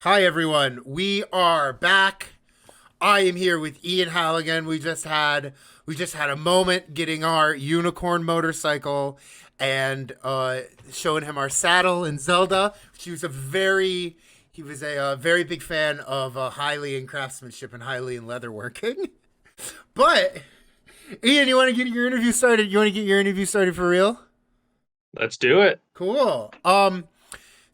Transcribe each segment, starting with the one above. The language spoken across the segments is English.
Hi everyone, we are back. I am here with Ian Hallagan. We just had a moment getting our unicorn motorcycle and showing him our saddle and Zelda. She was a very he was a very big fan of Hylian craftsmanship and Hylian leatherworking. But Ian, you want to get your interview started? You want to get your interview started for real? Let's do it. Cool.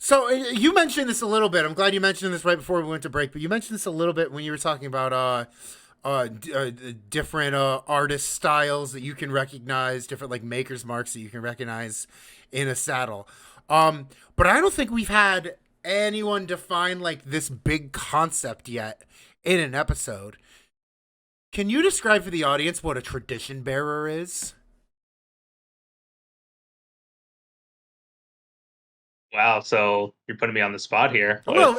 So you mentioned this a little bit. I'm glad you mentioned this right before we went to break. But you mentioned this a little bit when you were talking about different artist styles that you can recognize, different like makers marks that you can recognize in a saddle. Um, but I don't think we've had anyone define like this big concept yet in an episode. Can you describe for the audience what a tradition bearer is? Wow. So you're putting me on the spot here. Well,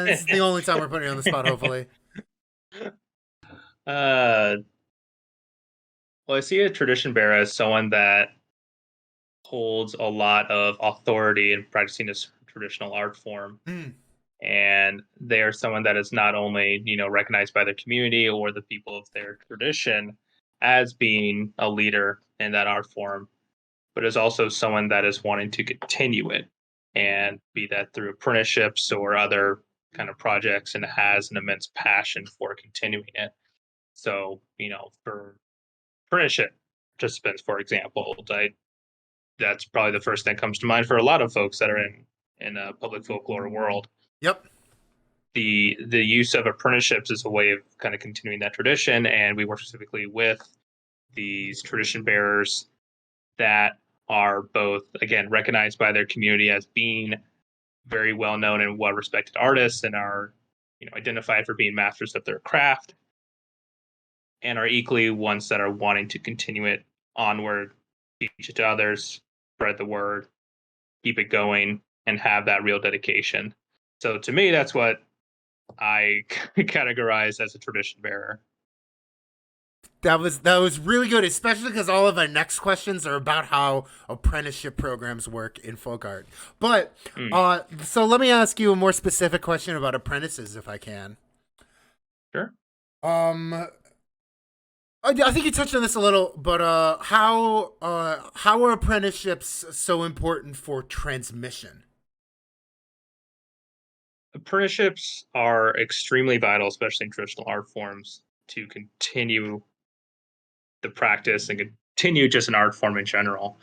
this is the only time we're putting you on the spot. Hopefully, uh, well, I see a tradition bearer as someone that holds a lot of authority in practicing this traditional art form. mm, And they are someone that is not only, recognized by their community or the people of their tradition as being a leader in that art form, but is also someone that is wanting to continue it and be that through apprenticeships or other kind of projects and has an immense passion for continuing it. So, for apprenticeship participants, for example, that's probably the first thing that comes to mind for a lot of folks that are in a public folklore world. yep. The use of apprenticeships is a way of kind of continuing that tradition, and we work specifically with these tradition bearers that are both again recognized by their community as being very well known and well respected artists and are identified for being masters of their craft and are equally ones that are wanting to continue it onward, teach it to others, spread the word, keep it going, and have that real dedication. So to me, that's what I categorize as a tradition bearer. That was really good, especially because all of our next questions are about how apprenticeship programs work in folk art. But Mm, so let me ask you a more specific question about apprentices, if I can. sure. Um, I think you touched on this a little, but how are apprenticeships so important for transmission? Apprenticeships are extremely vital, especially in traditional art forms, to continue the practice and continue just an art form in general.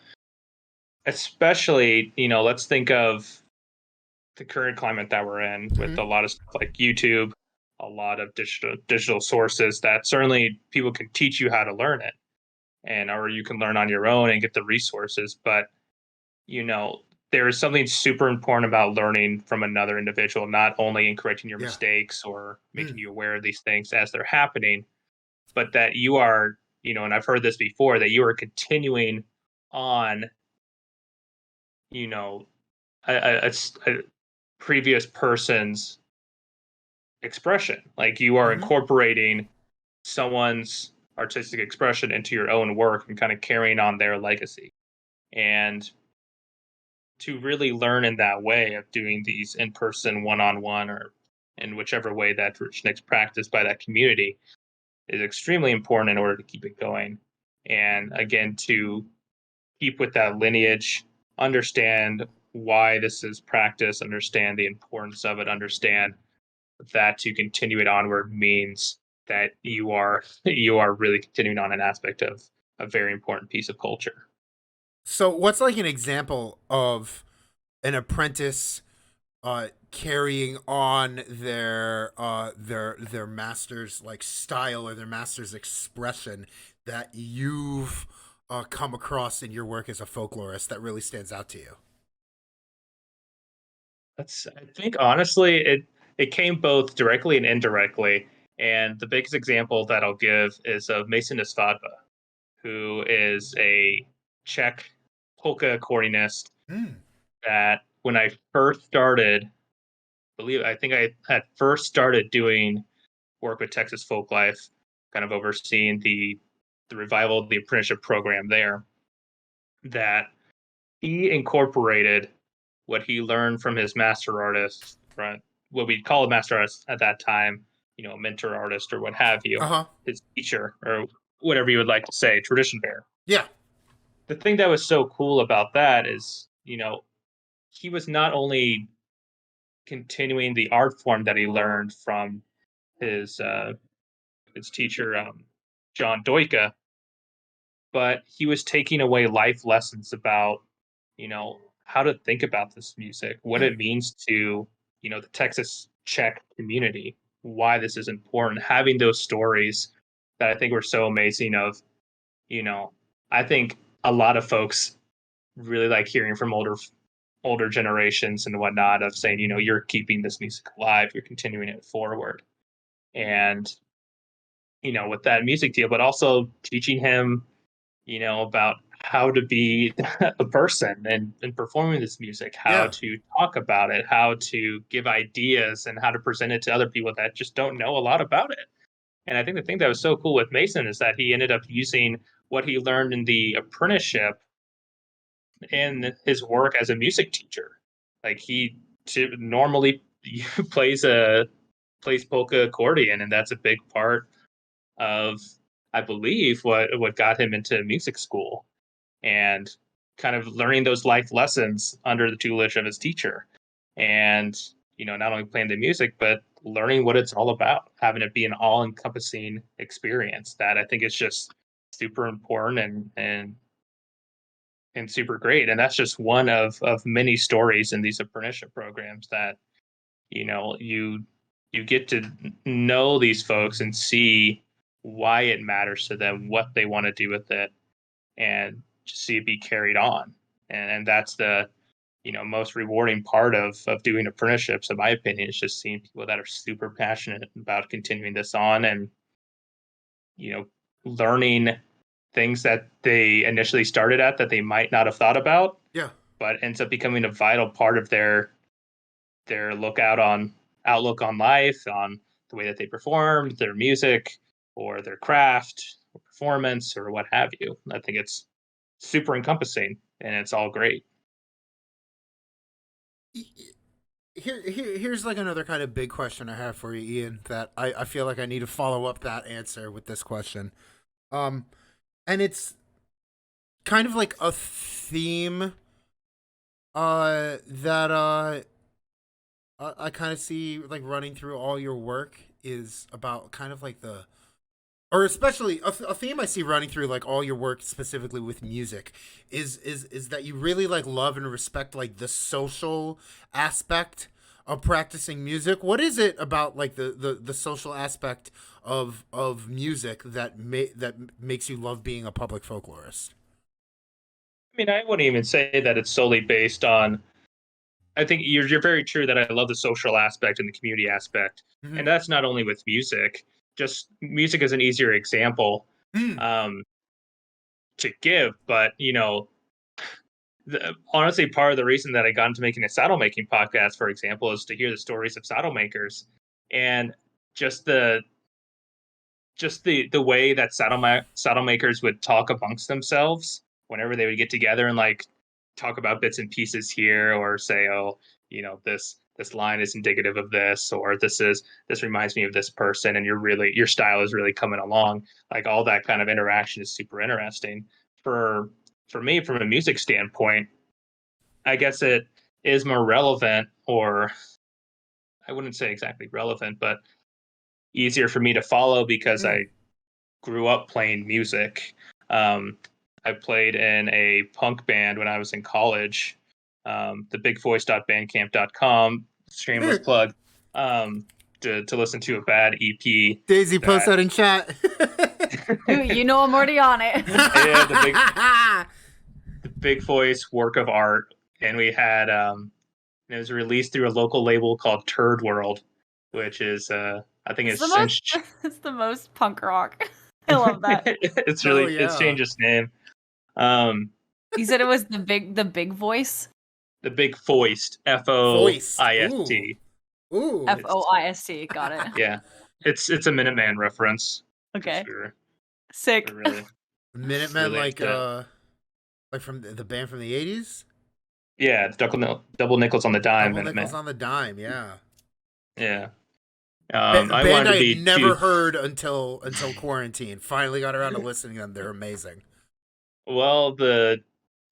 Especially, let's think of the current climate that we're in with Hmm. a lot of stuff like YouTube, a lot of digital sources that certainly people can teach you how to learn it, and or you can learn on your own and get the resources. But you know, there is something super important about learning from another individual, not only in correcting your Yeah. mistakes or Mm. making you aware of these things as they're happening, but that you are, and I've heard this before, that you are continuing on, you know, a previous person's expression. Like you are Hmm. incorporating someone's artistic expression into your own work and kind of carrying on their legacy. And to really learn in that way of doing these in person, one on one, or in whichever way that tradition is practiced by that community is extremely important in order to keep it going. And again, to keep with that lineage, understand why this is practiced, understand the importance of it, understand that to continue it onward means that you are you are really continuing on an aspect of a very important piece of culture. So, what's like an example of an apprentice carrying on their master's like style or their master's expression that you've come across in your work as a folklorist that really stands out to you? That's I think honestly it came both directly and indirectly. And the biggest example that I'll give is of Mason Espada, who is a Czech polka accordionist Mm. that when I first started, I think I had first started doing work with Texas Folklife, kind of overseeing the revival of the apprenticeship program there, that he incorporated what he learned from his master artist, right? what we'd call a master artist at that time, a mentor artist or what have you, Uh-huh. his teacher or whatever you would like to say, tradition bearer. Yeah. The thing that was so cool about that is, he was not only continuing the art form that he learned from his his teacher, John Doika, but he was taking away life lessons about, how to think about this music, what Mm. it means to, the Texas Czech community, why this is important, having those stories that I think were so amazing of, you know, I think a lot of folks really like hearing from older generations and whatnot of saying, you're keeping this music alive, you're continuing it forward. And, with that music deal, but also teaching him, about how to be a person and performing this music, how Yeah. to talk about it, how to give ideas, and how to present it to other people that just don't know a lot about it. And I think the thing that was so cool with Mason is that he ended up using what he learned in the apprenticeship in his work as a music teacher. Like he normally plays polka accordion, and that's a big part of, I believe, what got him into music school, and kind of learning those life lessons under the tutelage of his teacher. And, not only playing the music, but learning what it's all about, having it be an all encompassing experience that I think is just super important and super great. And that's just one of many stories in these apprenticeship programs that, you get to know these folks and see why it matters to them, what they want to do with it, and just see it be carried on. And that's the, most rewarding part of doing apprenticeships, in my opinion, is just seeing people that are super passionate about continuing this on and, learning things that they initially started at that they might not have thought about, Yeah. but ends up becoming a vital part of their outlook on life, on the way that they performed, their music, or their craft, or performance, or what have you. I think it's super encompassing, and it's all great. Here's like another kind of big question I have for you, Ian, that I feel like I need to follow up that answer with this question. Um, and it's kind of like a theme that I kind of see like running through all your work is about kind of like the, or especially a theme I see running through like all your work specifically with music is that you really like love and respect like the social aspect of practicing music. What is it about like the social aspect of music that makes you love being a public folklorist? I mean, I wouldn't even say that it's solely based on. I think you're very true that I love the social aspect and the community aspect, Mm-hmm. and that's not only with music. Just music is an easier example Mm. um, to give, but honestly, part of the reason that I got into making a saddle making podcast, for example, is to hear the stories of saddle makers and just the way that saddle makers would talk amongst themselves whenever they would get together and like talk about bits and pieces here, or say, oh, this line is indicative of this, or this reminds me of this person, and your style is really coming along. Like all that kind of interaction is super interesting. For me, from a music standpoint, I guess it is more relevant, or I wouldn't say exactly relevant, but easier for me to follow because Mm. I grew up playing music. Um, I played in a punk band when I was in college. Thebigvoice.bandcamp.com, shameless plug, um, to listen to a bad EP Daisy, post that, that in chat. You know I'm already on it. yeah, the Big Voice work of art. And we had, it was released through a local label called Turd World, which is, I think It's it's the since most it's the most punk rock. I love that. Oh it's yeah. changed its name. Um, You said it was the big voice? the Big Foist, Foist. Ooh. Foist. Ooh. Foist. Got it. Yeah, it's a Minuteman reference for Okay. sure. Sick. Really, Minutemen, really into it. like from the band from the 80s. Yeah, double nickels on the dime, Double nickels Minuteman. on the dime. Yeah. Yeah. A I band wanted I to had be never too. heard until quarantine. Finally got around to listening to them. They're amazing. Well, the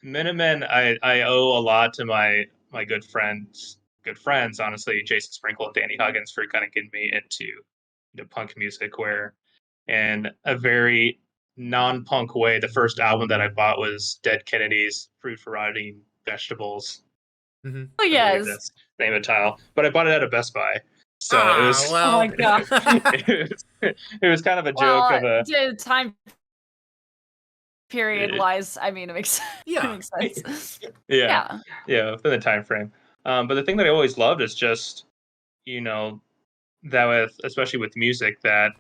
Minutemen, I owe a lot to my good friends, honestly, Jason Sprinkle and Danny Huggins for kind of getting me into punk music. Where in a very non-punk way, the first album that I bought was Dead Kennedys, Fruit for Rotting Vegetables. Hmm. Oh I believe yes. that's the name of the title, but I bought it at a Best Buy, so it Ah, was Oh my well. god. it was kind of a joke Well, of a. the time period wise, I mean, it makes it Yeah. makes sense. Yeah, Yeah. yeah, within the time frame. But the thing that I always loved is just, you know, that with especially with music that,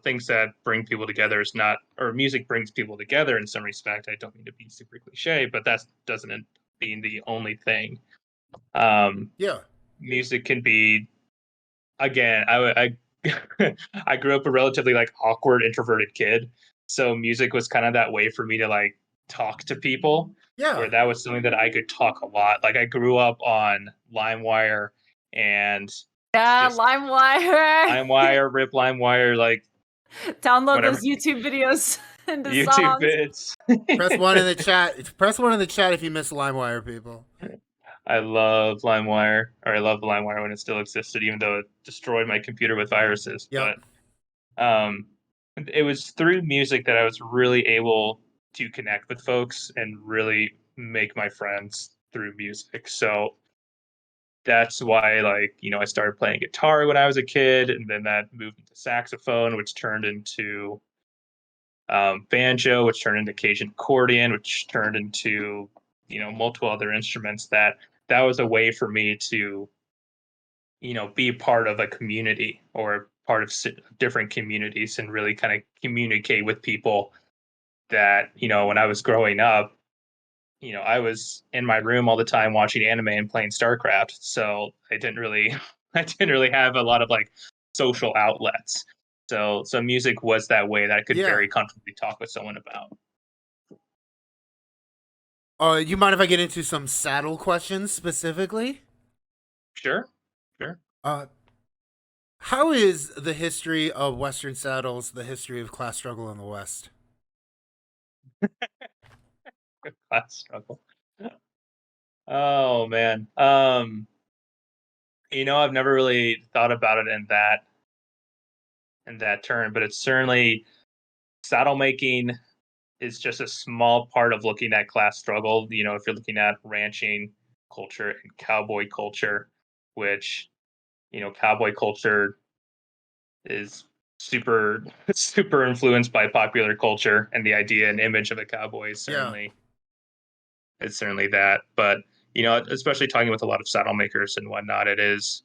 things that bring people together is not, or music brings people together in some respect. I don't mean to be super cliche, but that doesn't end up being the only thing. Um, Yeah. Music can be, again, I grew up a relatively like awkward introverted kid, so music was kind of that way for me to like talk to people, Yeah. where that was something that I could talk a lot. Like I grew up on LimeWire and Yeah, just LimeWire. Rip LimeWire, like Download whatever those YouTube videos into YouTube songs. bits. Press one in the chat. Press one in the chat if you miss LimeWire, people. I love LimeWire, or I love LimeWire when it still existed, even though it destroyed my computer with viruses. Yep. But um, it was through music that I was really able to connect with folks and really make my friends through music. So that's why, like, I started playing guitar when I was a kid, and then that moved into saxophone, which turned into banjo, which turned into Cajun accordion, which turned into multiple other instruments. That was a way for me to be part of a community or part of different communities and really kind of communicate with people that when I was growing up, I was in my room all the time watching anime and playing StarCraft, so I didn't really I didn't really have a lot of like social outlets. So music was that way that I could Yeah. very comfortably talk with someone about. You mind if I get into some saddle questions specifically? Sure, sure. Uh, how is the history of Western saddles the history of class struggle in the West? Class struggle. Oh man. I've never really thought about it in that term, but it's certainly saddle making is just a small part of looking at class struggle. If you're looking at ranching culture and cowboy culture, which, cowboy culture is super super influenced by popular culture, and the idea and image of a cowboy is Yeah. certainly that. But especially talking with a lot of saddle makers and whatnot, it is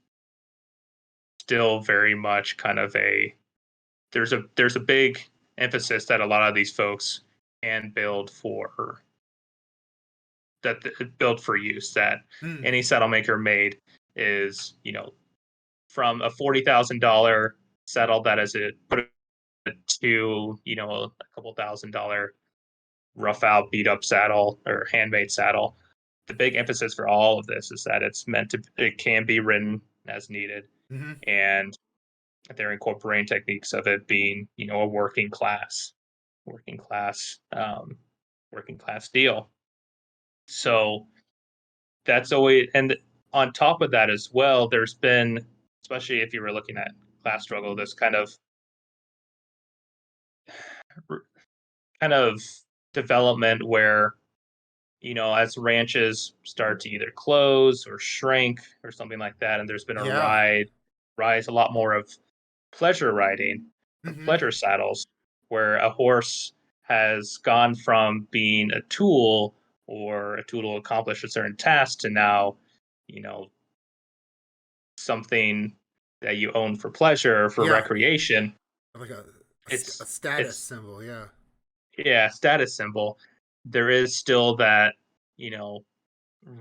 still very much kind of there's a big emphasis that a lot of these folks can build for use, that Mm. any saddle maker made is from a $40,000 saddle that is it put it to a couple $1,000 rough out beat up saddle or handmade saddle. The big emphasis for all of this is that it can be ridden as needed, Mm-hmm. and they're incorporating techniques of it being a working class working class deal. So that's always, and on top of that as well, there's been, especially if you were looking at class struggle, this kind of development where as ranches start to either close or shrink or something like that, and there's been a Yeah. rise a lot more of pleasure riding, of Mm-hmm. pleasure saddles, where a horse has gone from being a tool or a tool to accomplish a certain task to now, you know, something that you own for pleasure or for Yeah. recreation. Like a It's status it's symbol. Yeah. yeah, status symbol. There is still that, you know,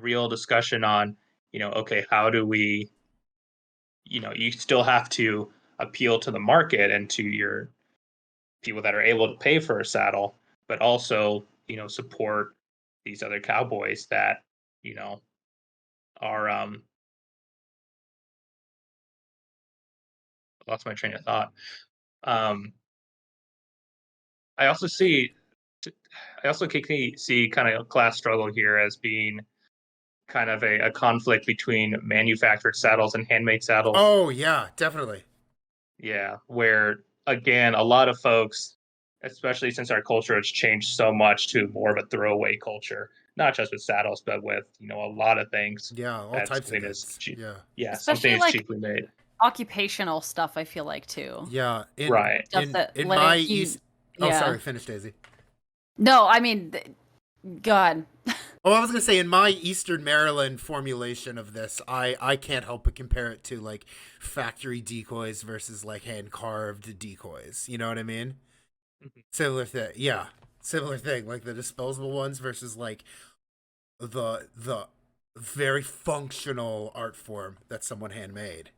real discussion on, okay, how do we, you still have to appeal to the market and to your people that are able to pay for a saddle, but also, support these other cowboys that, you know, are lost my train of thought. Um, I also see, I also see kind of a class struggle here as being kind of a conflict between manufactured saddles and handmade saddles. Oh yeah, definitely. Yeah, where again, a lot of folks, especially since our culture has changed so much to more of a throwaway culture, not just with saddles, but with a lot of things. Yeah, all That types of something is goods. cheap. Yeah. Yeah, something Especially is like cheaply made. occupational stuff, I feel like too. Yeah. In Right. Stuff in that in my like you east. Oh, yeah. sorry. Finish, Daisy. No, I mean God. Oh, I was gonna say in my Eastern Maryland formulation of this, I can't help but compare it to like factory decoys versus like hand carved decoys. You know what I mean? Mhm. Similar thing. Yeah, similar thing. Like the disposable ones versus like the very functional art form that someone handmade.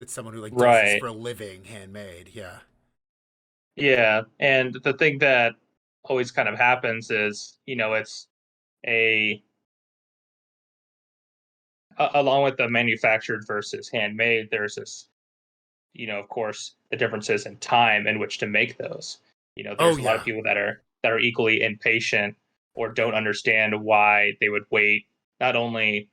It's someone who like does this Right. for a living, handmade. Yeah. Yeah, and the thing that always kind of happens is, it's a along with the manufactured versus handmade, there's this, of course, the differences in time in which to make those. Oh There's a lot of yeah. people that are equally impatient or don't understand why they would wait not only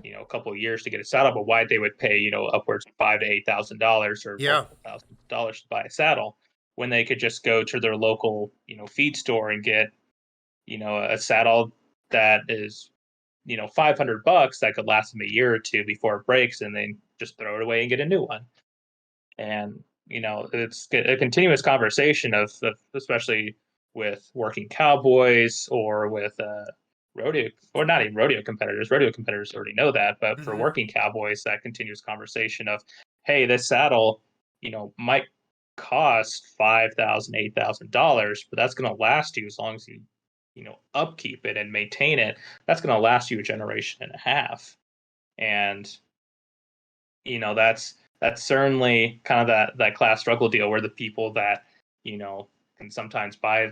a couple of years to get a saddle, but why they would pay upwards of $5,000 to $8,000 or Yeah. multiple $1,000s to buy a saddle when they could just go to their local feed store and get a saddle that is $500 that could last them a year or two before it breaks, and then just throw it away and get a new one. And it's a continuous conversation of especially with working cowboys or with rodeo, or not even rodeo competitors. Rodeo competitors already know that, but for Hmm. working cowboys, that continuous conversation of, hey, this saddle might cost $5,000, $8,000, but that's going to last you as long as you upkeep it and maintain it. That's going to last you a generation and a half. And that's certainly kind of that class struggle deal where the people that can sometimes buy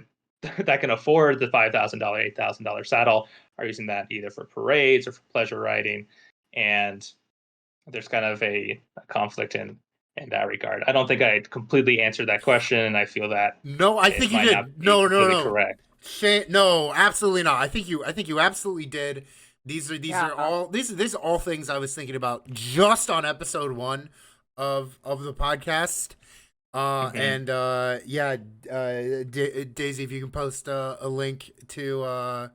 that can afford the $5,000, $8,000 saddle are using that either for parades or for pleasure riding. And there's kind of a conflict in that regard. I don't think I completely answered that question, and I feel that No, I it think you might not did. be No, no, completely no. correct. No, absolutely not. I think you absolutely did. These Yeah. are all these are all things I was thinking about just on episode 1 of the podcast. Hmm. And yeah, Daisy, if you can post a link uh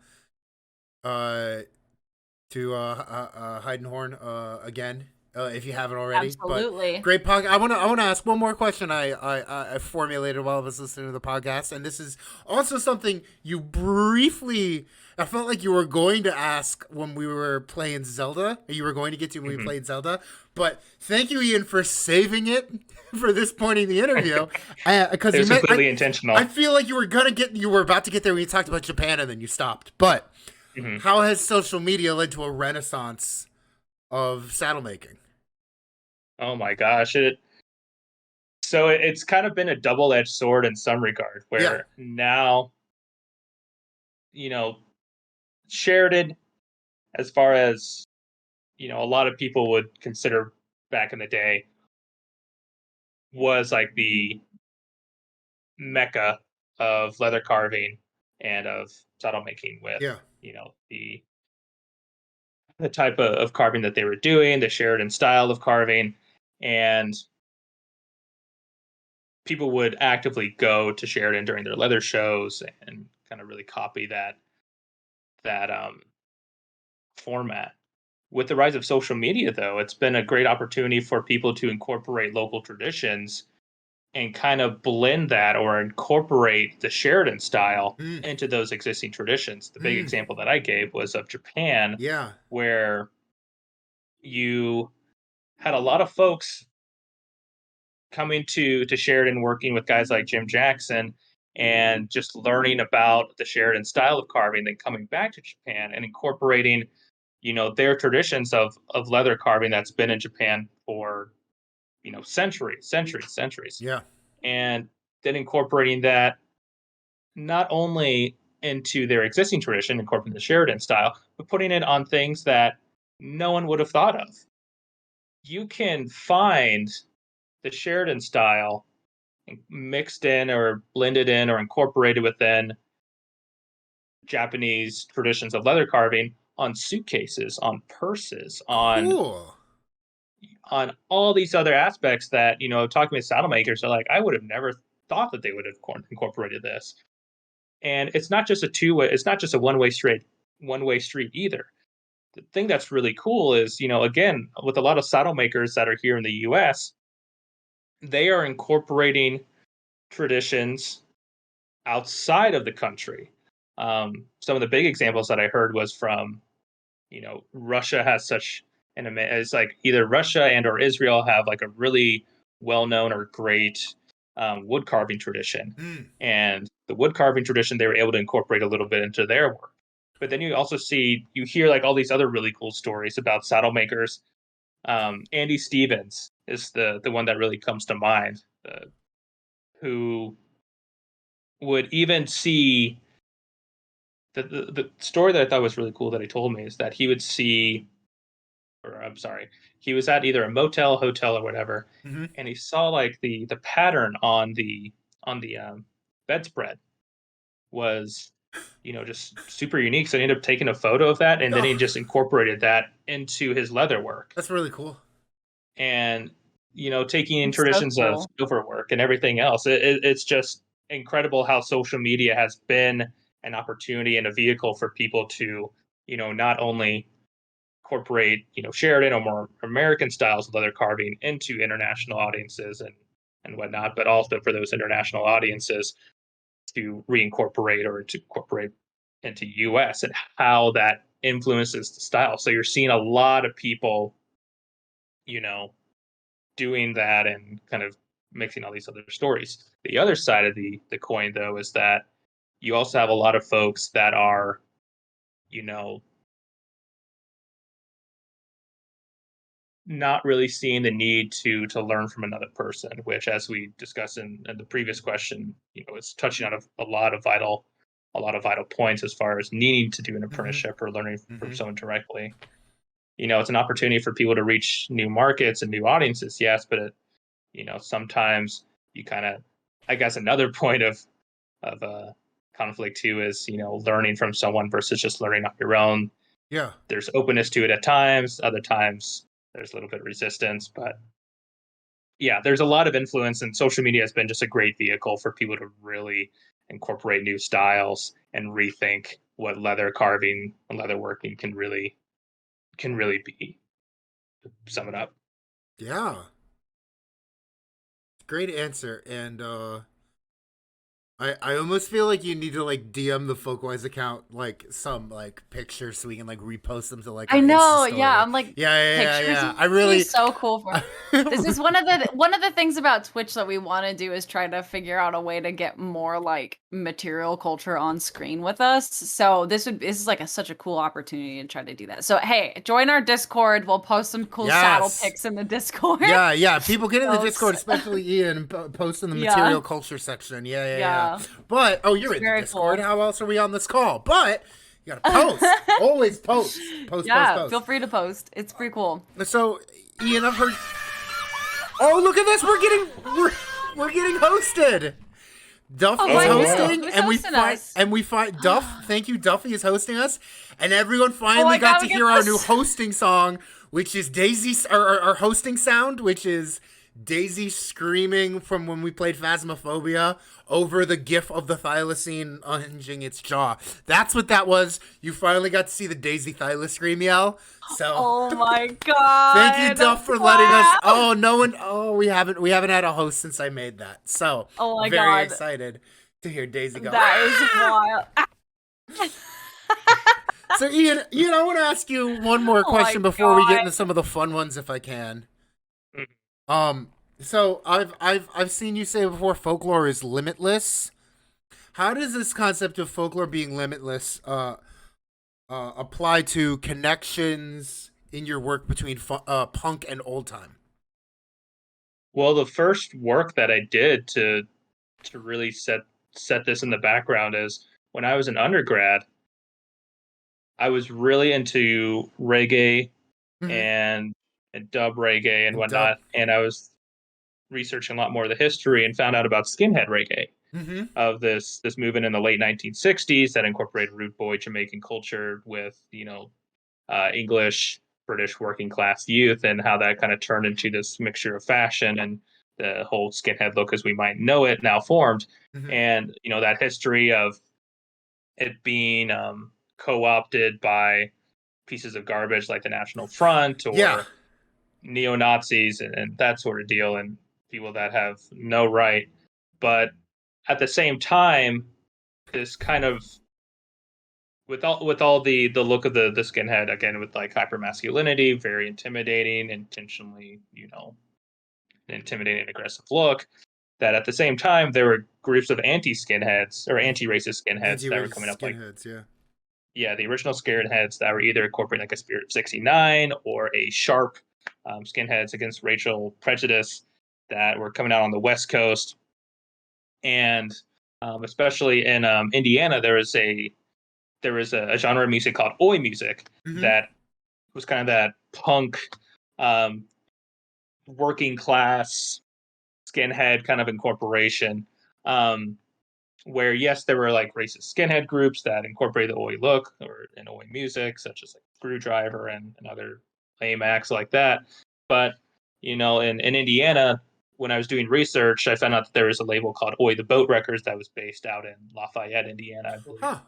Heidenhorn again, if you haven't already. But Absolutely. great podcast. I want to ask one more question. I formulated while I was listening to the podcast, and this is also something you briefly. I felt like you were going to ask when we were playing Zelda. You were going to get to when we Hmm. played Zelda. But thank you, Ian, for saving it for this point in the interview. Because It you was meant completely I intentional. feel like you were about to get there when you talked about Japan, and then you stopped. But Hmm. how has social media led to a renaissance of saddle making? Oh my gosh, it's kind of been a double-edged sword in some regard, Yeah. where now, you know, Sheridan, as far as, a lot of people would consider back in the day, was like the mecca of leather carving and of saddle making with, Yeah. the type of carving that they were doing, the Sheridan style of carving, and people would actively go to Sheridan during their leather shows and kind of really copy that format. With the rise of social media, though, it's been a great opportunity for people to incorporate local traditions and kind of blend that or incorporate the Sheridan style Mm. into those existing traditions. The big Mm. example that I gave was of Japan, Yeah. where you had a lot of folks coming to Sheridan, working with guys like Jim Jackson, and just learning about the Sheridan style of carving, then coming back to Japan and incorporating, their traditions of leather carving that's been in Japan for centuries, centuries, centuries, Yeah. and then incorporating that not only into their existing tradition, incorporating the Sheridan style, but putting it on things that no one would have thought of. You can find the Sheridan style mixed in or blended in or incorporated within Japanese traditions of leather carving on suitcases, on purses, Cool. on all these other aspects that, talking with saddle makers are like, I would have never thought that they would have incorporated this. And it's not just a two-way, it's not just a one-way street either. The thing that's really cool is, again, with a lot of saddle makers that are here in the US, they are incorporating traditions outside of the country. Some of the big examples that I heard was from, Russia has such it's like either Russia and or Israel have like a really well-known or great wood carving tradition. Mm. And the wood carving tradition, they were able to incorporate a little bit into their work. But then you hear like all these other really cool stories about saddle makers. Andy Stevens is the one that really comes to mind, who would even see the story that I thought was really cool that he told me is that he would see, or I'm sorry, he was at either a motel, hotel, or whatever, Mm-hmm. and he saw like the pattern on the bedspread was, just super unique. So he ended up taking a photo of that, and then he just incorporated that into his leather work. That's really cool. And taking in It's so traditions of cool. silver work and everything else, it's just incredible how social media has been an opportunity and a vehicle for people to, not only incorporate, Sheridan or more American styles of leather carving into international audiences and whatnot, but also for those international audiences to reincorporate or to incorporate into US and how that influences the style. So you're seeing a lot of people, you know, doing that and kind of mixing all these other stories. The other side of the coin, though, is that you also have a lot of folks that are, you know, not really seeing the need to learn from another person, which, as we discussed in the previous question, is touching on a lot of vital points as far as needing to do an Mm-hmm. apprenticeship or learning from Mm-hmm. someone directly. It's an opportunity for people to reach new markets and new audiences, yes, but sometimes you kind of, I guess, another point of conflict too is learning from someone versus just learning on your own. Yeah. There's openness to it at times, other times there's a little bit of resistance, but yeah, there's a lot of influence, and social media has been just a great vehicle for people to really incorporate new styles and rethink what leather carving and leather working can really be. To sum it up. Yeah. Great answer. And I almost feel like you need to like DM the Folkwise account like some like pictures so we can like repost them to like our I know, Insta story. yeah. I'm like, Yeah. pictures I would be really so cool for. This is one of the things about Twitch that we want to do is try to figure out a way to get more like material culture on screen with us. So this is like such a cool opportunity to try to do that. So hey, join our Discord. We'll post some cool saddle Yes. pics in the Discord. Yeah. People get in the So Discord, ex- especially Ian, and post in the Yeah. material culture section. Yeah. Yeah. But you're It's in the very Discord. cool. How else are we on this call? But you gotta post. Always post. Post. Feel free to post. It's pretty cool. So, Ian, I've heard. Oh, look at this! We're getting hosted. Duff Oh, is my God. hosting, Who's and hosting us? we find Duff. Thank you, Duffy is hosting us, and everyone finally my got God, to we get hear our this. new hosting song, which is Daisy's our hosting sound, which is Daisy screaming from when we played Phasmophobia over the gif of the thylacine unhinging its jaw. That's what that was. You finally got to see the Daisy thylacine scream yell. So Oh my god! thank you, Duff, for letting us. Oh, no one. Oh, we haven't had a host since I made that. So Oh my very God. excited to hear Daisy go. That is wild. So Ian, I want to ask you one more Oh my question before we get God. into some of the fun ones, if I can. Mhm. So I've seen you say before, folklore is limitless. How does this concept of folklore being limitless apply to connections in your work between punk and old time? Well, the first work that I did to really set this in the background is when I was an undergrad, I was really into reggae Mm-hmm. and dub reggae and And dub. whatnot, and I was researching a lot more of the history and found out about skinhead reggae Mm-hmm. of this movement in the late 1960s that incorporated rude boy Jamaican culture with English British working class youth, and how that kind of turned into this mixture of fashion and the whole skinhead look as we might know it now formed. Mm-hmm. And that history of it being co-opted by pieces of garbage like the National Front Yeah. or neo-Nazis and that sort of deal, and people that have no right. But at the same time, this kind of with all the look of the skinhead, again, with like hyper masculinity, very intimidating, intentionally, an intimidating aggressive look, that at the same time there were groups of anti skinheads or anti racist skinheads that were coming Anti-racist up, like, skinheads, yeah. yeah, the original skinheads that were either incorporating like a spirit of 69 or a sharp skinheads against racial prejudice that were coming out on the West Coast. And especially in Indiana, there was a genre of music called oi music Mm-hmm. that was kind of that punk, um, working class skinhead kind of incorporation. Where yes, there were like racist skinhead groups that incorporated the oi look or in oi music, such as like Screwdriver and other lame acts like that. But in Indiana, when I was doing research, I found out that there was a label called Oi the Boat Records that was based out in Lafayette, Indiana, I believe. Huh.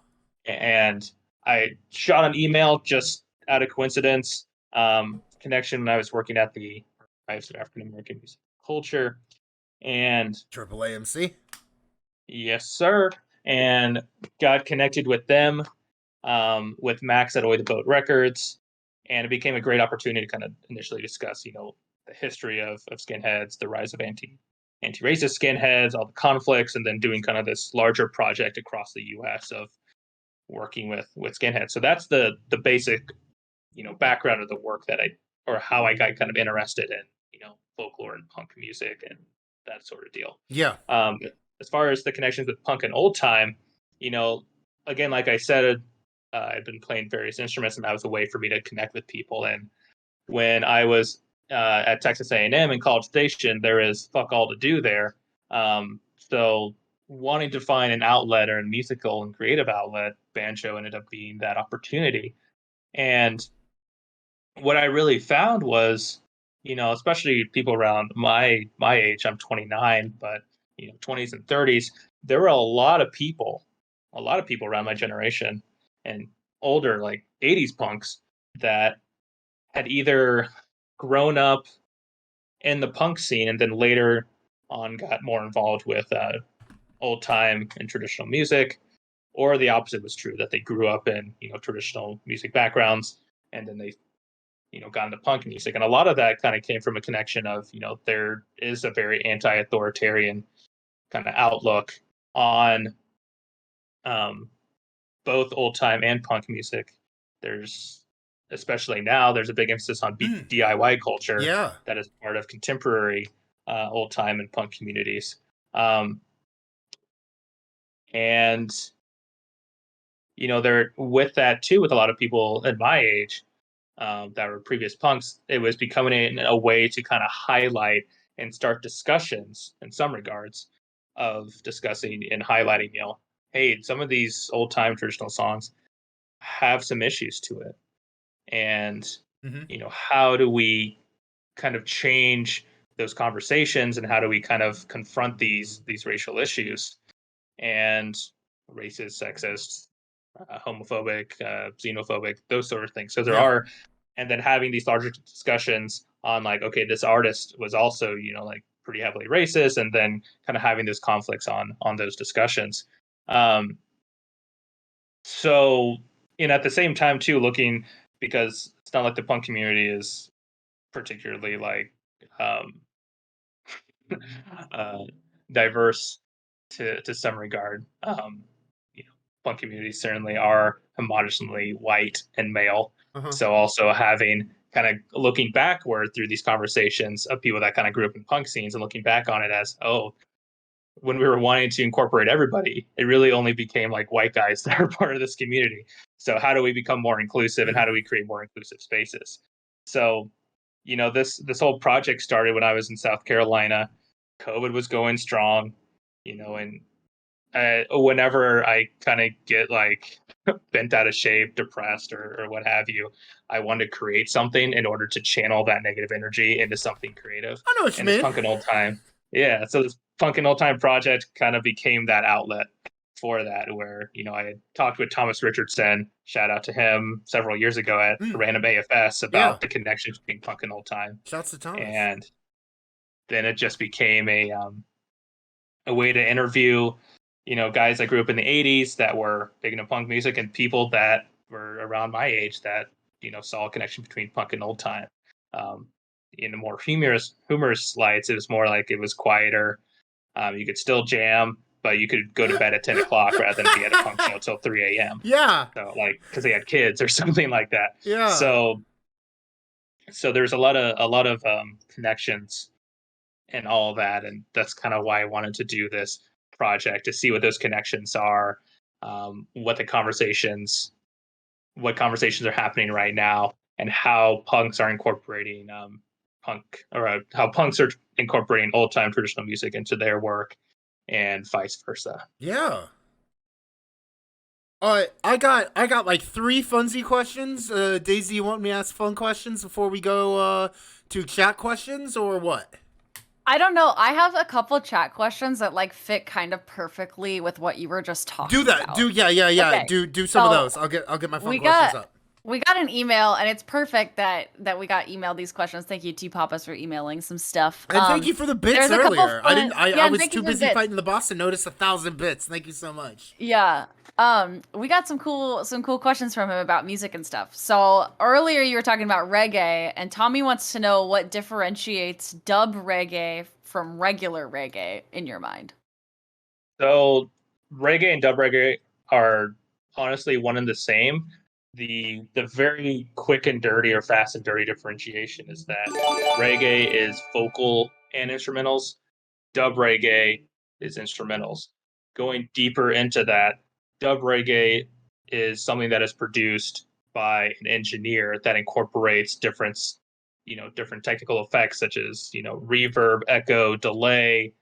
And I shot an email just out of coincidence, connection when I was working at the Archives of African American Music Culture, and Triple AMC. yes, sir, and got connected with them, with Max at Oi the Boat Records, and it became a great opportunity to kind of initially discuss, the history of skinheads, the rise of anti-racist skinheads, all the conflicts, and then doing kind of this larger project across the U.S. of working with skinheads. So that's the basic background of the work that or how I got kind of interested in folklore and punk music and that sort of deal. Yeah. As far as the connections with punk and old time, again, like I said, I've been playing various instruments, and that was a way for me to connect with people. And when I was at Texas A&M in College Station, there is fuck all to do there. So wanting to find an outlet or a musical and creative outlet, banjo ended up being that opportunity. And what I really found was, especially people around my age, I'm 29, but 20s and 30s, there were a lot of people around my generation and older, like 80s punks, that had either grown up in the punk scene and then later on got more involved with old time and traditional music, or the opposite was true, that they grew up in traditional music backgrounds and then they got into punk music. And a lot of that kind of came from a connection of there is a very anti-authoritarian kind of outlook on both old time and punk music. There's, especially now, there's a big emphasis on DIY culture Yeah. that is part of contemporary old time and punk communities. And there, with that too, with a lot of people at my age that were previous punks, it was becoming a way to kind of highlight and start discussions in some regards of discussing and highlighting, hey, some of these old time traditional songs have some issues to it. And, how do we kind of change those conversations, and how do we kind of confront these racial issues and racist, sexist, homophobic, xenophobic, those sort of things. So there are, and then having these larger discussions on like, okay, this artist was also, like pretty heavily racist, and then kind of having those conflicts on those discussions. So, at the same time too, looking, because it's not like the punk community is particularly like uh, diverse to some regard. Punk communities certainly are homogeneously white and male. Uh-huh. So also having kind of looking backward through these conversations of people that kind of grew up in punk scenes and looking back on it as, oh, when we were wanting to incorporate everybody, it really only became like white guys that are part of this community. So how do we become more inclusive, and how do we create more inclusive spaces? So, this whole project started when I was in South Carolina, COVID was going strong, and whenever I kind of get like bent out of shape, depressed, or what have you, I wanted to create something in order to channel that negative energy into something creative. I know what you And this mean. Punkin' Old Time, yeah. So this Punkin' Old Time project kind of became that outlet for that, where I had talked with Thomas Richardson, shout out to him, several years ago at Random AFS about the connections between punk and old time. Shouts to Thomas. And then it just became a way to interview, guys that grew up in the '80s that were big into punk music, and people that were around my age that saw a connection between punk and old time. In the more humorous lights, it was more like it was quieter. You could still jam, but you could go to bed at 10 o'clock rather than be at a punk show until 3 a.m. Yeah. So because they had kids or something like that. Yeah. So there's a lot of connections and all of that, and that's kind of why I wanted to do this project, to see what those connections are, what conversations are happening right now, and how punks are incorporating how punks are incorporating old time traditional music into their work, and vice versa. Yeah. I got like 3 funsy questions. Daisy, you want me to ask fun questions before we go to chat questions, or what? I don't know. I have a couple chat questions that like fit kind of perfectly with what you were just talking about. Do that. Okay. Do some of those. I'll get my fun questions up. We got an email, and it's perfect that we got emailed these questions. Thank you, T Papas, for emailing some stuff. And thank you for the bits earlier. I was too busy fighting the boss to notice 1,000 bits. Thank you so much. Yeah. We got some cool questions from him about music and stuff. So earlier you were talking about reggae, and Tommy wants to know what differentiates dub reggae from regular reggae in your mind. So reggae and dub reggae are honestly one and the same. The very quick and dirty, or fast and dirty, differentiation is that reggae is vocal and instrumentals, dub reggae is instrumentals. Going deeper into that, dub reggae is something that is produced by an engineer that incorporates different technical effects such as reverb, echo, delay,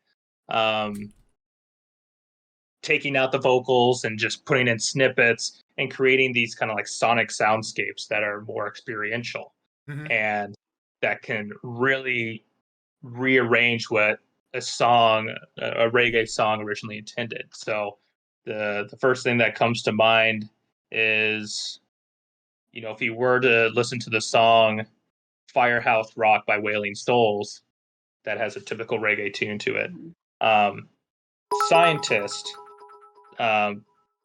taking out the vocals and just putting in snippets and creating these kind of like sonic soundscapes that are more experiential, and that can really rearrange what a reggae song originally intended. So the first thing that comes to mind is, if you were to listen to the song Firehouse Rock by Wailing Souls, that has a typical reggae tune to it. Scientist,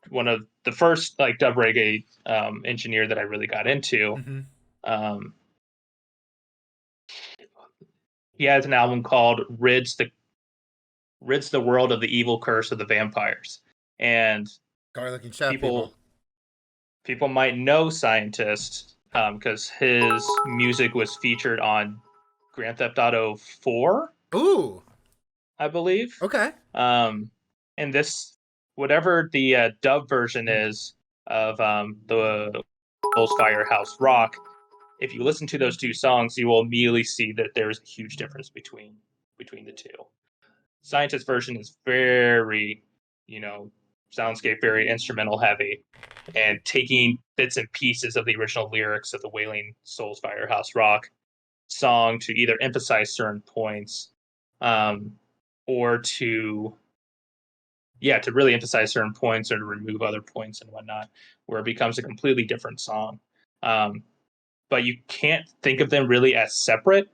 one of the first like dub reggae engineer that I really got into, he has an album called Rids the World of the Evil Curse of the Vampires. And Garlic and Chef people might know Scientist because his music was featured on Grand Theft Auto 4. Ooh, I believe. Okay. And this, whatever the dub version is of the Firehouse Rock, if you listen to those two songs, you will immediately see that there's a huge difference between the two. Scientist version is very, soundscape, very instrumental heavy, and taking bits and pieces of the original lyrics of the Wailing Souls Firehouse Rock song to either emphasize certain points, or to really emphasize certain points, or to remove other points and whatnot, where it becomes a completely different song. But you can't think of them really as separate.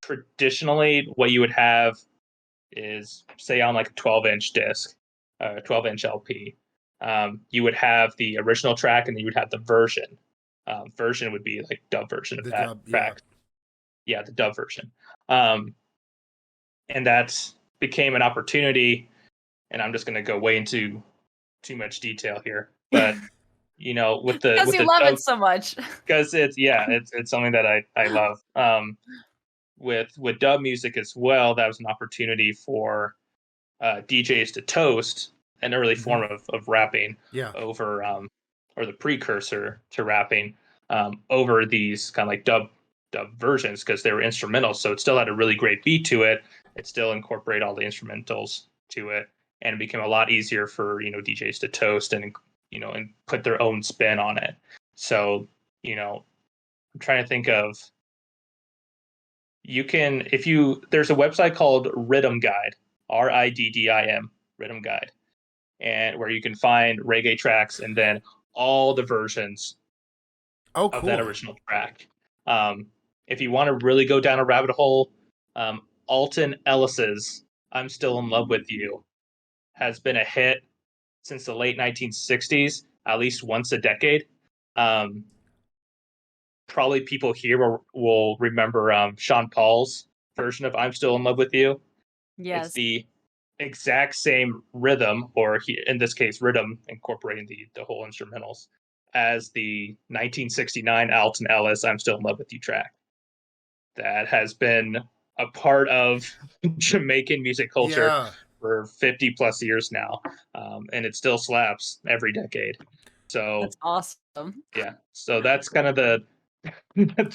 Traditionally, what you would have is, say, on like a 12-inch disc, 12-inch LP, you would have the original track, and then you would have the version. Version would be like dub version of that track. Yeah, the dub version. And that became an opportunity, and I'm just going to go way into too much detail here, but with the because you love it so much. Because it's something that I love. With dub music as well, that was an opportunity for DJs to toast, an early form of rapping, over or the precursor to rapping, over these kind of like dub versions, because they were instrumental, so it still had a really great beat to it, it still incorporated all the instrumentals to it, and it became a lot easier for DJs to toast and and put their own spin on it. So I'm trying to think of, there's a website called Rhythm Guide, RIDDIM, Rhythm Guide, and where you can find reggae tracks and then all the versions of that original track. If you want to really go down a rabbit hole, Alton Ellis's "I'm Still in Love with You" has been a hit since the late 1960s, at least once a decade. Probably people here will remember Sean Paul's version of "I'm Still in Love with You." Yes. It's the exact same rhythm, or in this case, rhythm incorporating the whole instrumentals, as the 1969 Alton Ellis "I'm Still in Love with You" track. That has been a part of Jamaican music culture for 50 plus years now, and it still slaps every decade. So that's awesome. Yeah, so that's kind of the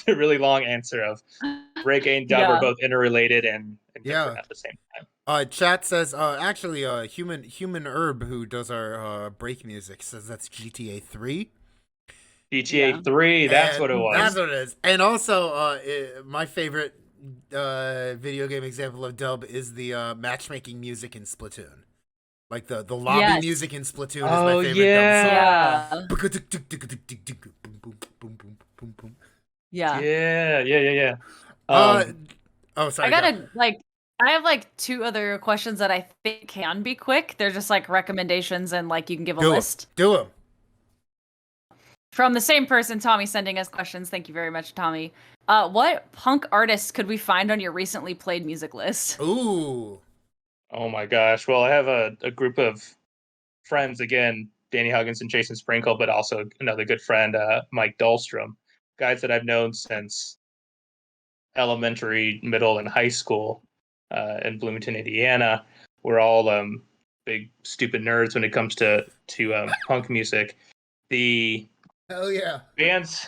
really long answer of reggae and dub are both interrelated and different at the same time. Chat says actually human herb, who does our break music, says that's GTA 3. GTA 3, that's what it was. That's what it is. And also my favorite video game example of dub is the matchmaking music in Splatoon. Like the lobby music in Splatoon is my favorite dub song. Yeah. Sorry. I have two other questions that I think can be quick. They're just recommendations, and you can give a list. Do them. From the same person, Tommy, sending us questions. Thank you very much, Tommy. What punk artists could we find on your recently played music list? Ooh. Oh my gosh. Well, I have a group of friends, again, Danny Huggins and Jason Sprinkle, but also another good friend, Mike Dahlstrom, guys that I've known since elementary, middle, and high school in Bloomington, Indiana. We're all big, stupid nerds when it comes to punk music. Hell yeah. Bands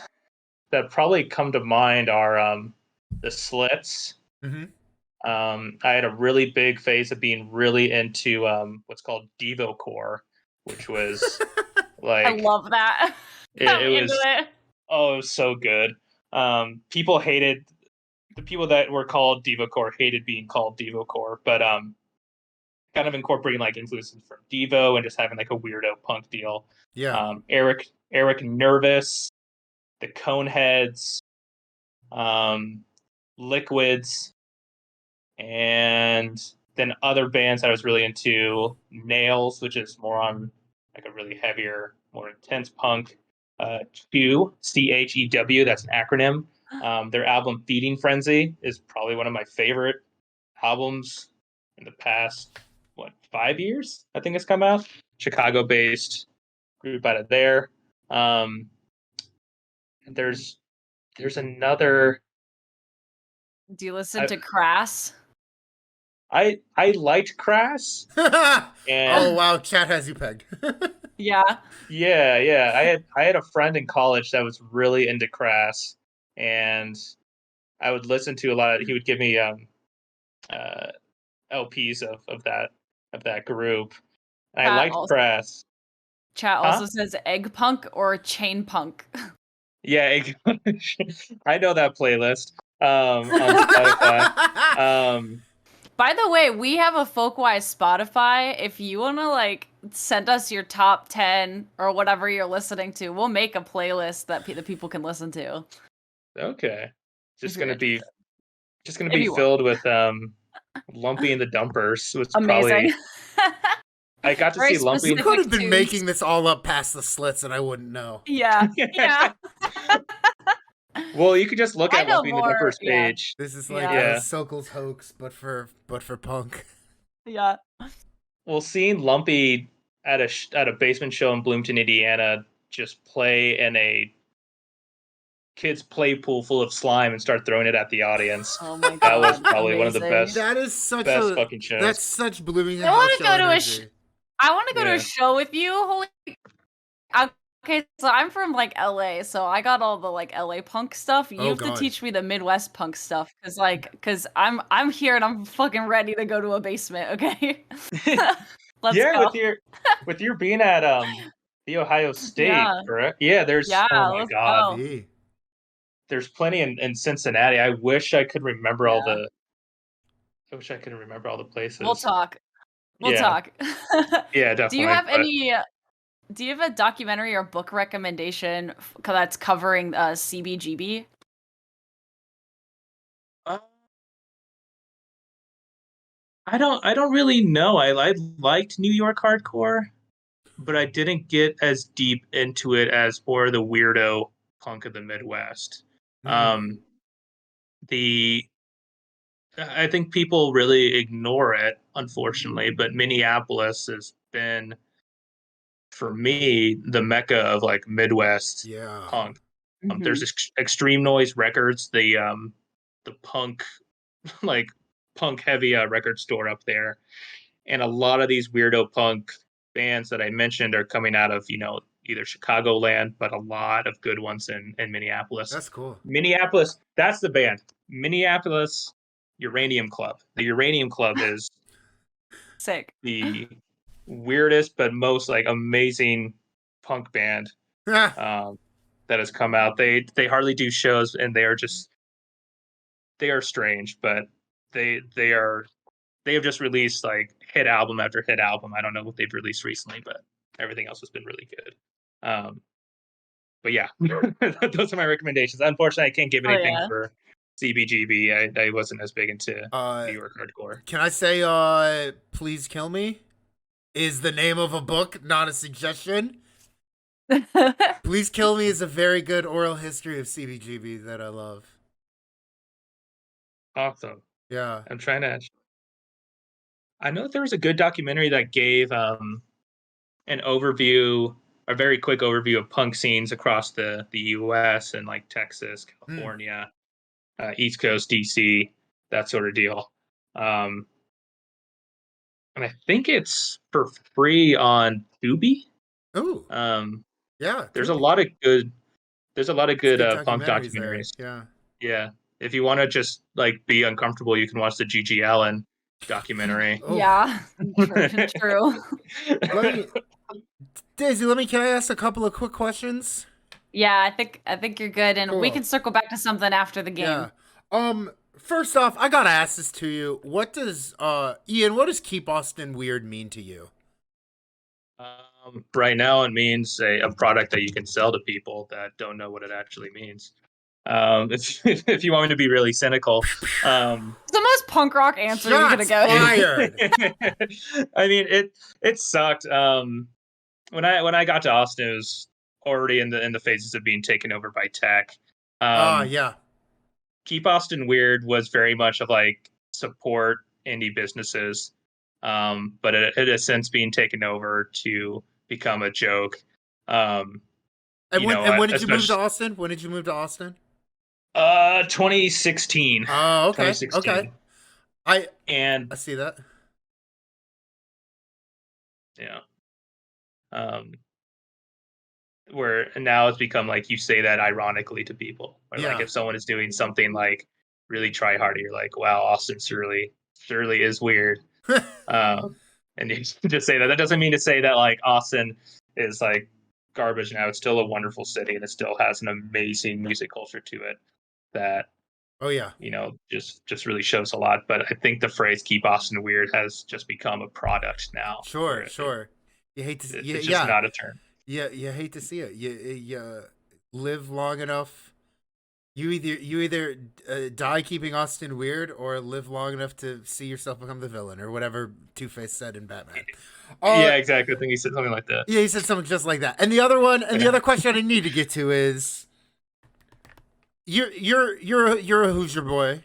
that probably come to mind are the Slits. Mm-hmm. I had a really big phase of being really into what's called Devocore, which was I love that. It was so good. The people that were called Devocore hated being called Devocore, but kind of incorporating influences from Devo and just having a weirdo punk deal. Yeah. Eric Nervous, the Coneheads, Liquids, and then other bands I was really into, Nails, which is more on a really heavier, more intense punk. Chew, CHEW, that's an acronym. Their album Feeding Frenzy is probably one of my favorite albums in the past 5 years, I think it's come out. Chicago-based group out of there. And there's another. Do you listen to Crass? I liked Crass. Oh wow, chat has you pegged. Yeah. I had a friend in college that was really into Crass, and I would listen to a lot. He would give me LPs of that group. And I liked Crass. Chat also says egg punk or chain punk. Yeah, I know that playlist on Spotify. By the way, we have a Folkwise Spotify. If you want to send us your top 10 or whatever you're listening to, we'll make a playlist that the people can listen to. Okay. Just gonna be filled with Lumpy and the Dumpers. Was amazing. I got to see Lumpy. You could have been making this all up past the Slits, and I wouldn't know. Yeah. Well, you could just look at Lumpy and the Dumpers page. This is a Sokol's hoax, but for punk. Yeah. Well, seeing Lumpy at a basement show in Bloomington, Indiana, just play in a kids' play pool full of slime and start throwing it at the audience. Oh my God, that was probably one of the best. That is such best fucking shows. That's such Bloomington. I want to go to a show with you. Holy, I'll Okay, so I'm from like LA, so I got all the like LA punk stuff. You Oh, have to God. teach me the Midwest punk stuff, cause I'm here and I'm fucking ready to go to a basement. Okay, let's Yeah, go. with your being at the Ohio State, Yeah, correct? Yeah, there's yeah, oh my let's God, go. V. there's plenty in Cincinnati. Yeah, I wish I could remember all the we'll places. talk. We'll Yeah, talk. yeah, Do you definitely. have any? Do you have a documentary or book recommendation that's covering CBGB? But I don't really know. I liked New York hardcore, but I didn't get as deep into it as more the weirdo punk of the Midwest. Mm. Um, the I think people really ignore it, unfortunately, but Minneapolis has been for me the mecca of like Midwest Yeah. punk. There's Hmm. Extreme Noise Records, the punk like punk heavy record store up there, and a lot of these weirdo punk bands that I mentioned are coming out of either Chicagoland, but a lot of good ones in Minneapolis. That's cool. Minneapolis, that's the band. Minneapolis Uranium Club. The Uranium Club is Sick. the weirdest but most like amazing punk band Ah, um, that has come out. They hardly do shows, and they are strange, but they are they have just released like hit album after hit album. I don't know what they've released recently, but everything else has been really good. Um, but yeah, those are my recommendations. Unfortunately, I can't give Oh anything yeah. for CBGB. I wasn't as big into uh, New York hardcore. can I say, Please Kill Me is the name of a book, not a suggestion. Please Kill Me is a very good oral history of CBGB that I love. Awesome. Yeah. I'm trying to. I know that there was a good documentary that gave an overview, a very quick overview of punk scenes across the U.S. and like Texas, Hmm. California, East Coast, DC, that sort of deal. Um, and I think it's for free on Tubi. Ooh. Um, Yeah, there's a Tubi. lot of good It's good punk documentaries there. documentaries. Yeah. Yeah, if you want to just like be uncomfortable, you can watch the Gigi Allen documentary. Oh, Yeah, true, true. let me, Daisy. Can I ask a couple of quick questions? Yeah, I think you're good, and we Cool. can circle back to something after the Yeah. game. First off, I gotta ask this to you. What does Ian? What does Keep Austin Weird mean to you? Right now, it means a product that you can sell to people that don't know what it actually means. If you want me to be really cynical, It's the most punk rock answer you could have Shots given. fired. I mean it sucked. When I got to Austin, it was already in the phases of being taken over by tech. Um, Yeah. Keep Austin Weird was very much of like support indie businesses, but it has since been taken over to become a joke. Um, And when did you move to especially Austin? When did you move to Austin? 2016, Oh, okay. Okay. 2016, I and I see that. yeah, um, where now it's become like you say that ironically to people, or like Yeah. if someone is doing something like really try harder, you're like, wow, Austin surely is weird. And you just say that. That doesn't mean to say that like Austin is like garbage now. It's still a wonderful city, and it still has an amazing music culture to it that Oh yeah. just really shows a lot. But I think the phrase "keep Austin weird" has just become a product now, Sure. where Sure. You hate to. it's just Yeah. not a term. Yeah. You hate to see it. You live long enough. You either die keeping Austin weird, or live long enough to see yourself become the villain, or whatever Two Face said in Batman. Uh, Yeah, exactly. I think he said something like that. yeah, he said something just like that. And the other one, and the other question I need to get to is, you're a Hoosier boy.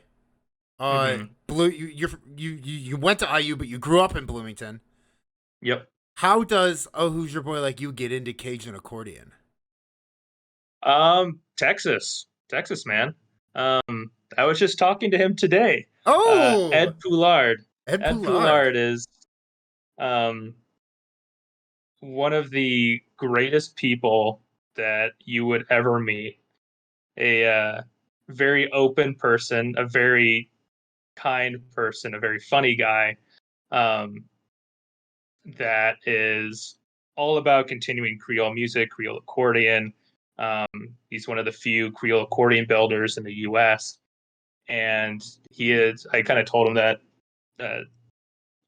Hmm. Blue. You went to IU, but you grew up in Bloomington. Yep. How does a Hoosier boy like you get into Cajun accordion? Texas, man. I was just talking to him today. Oh, Ed Poulard. Ed Ed Poulard. Poulard is um, one of the greatest people that you would ever meet. A very open person, a very kind person, a very funny guy, um, that is all about continuing Creole music, Creole accordion. Um, he's one of the few Creole accordion builders in the U.S. And he is. I kind of told him that uh,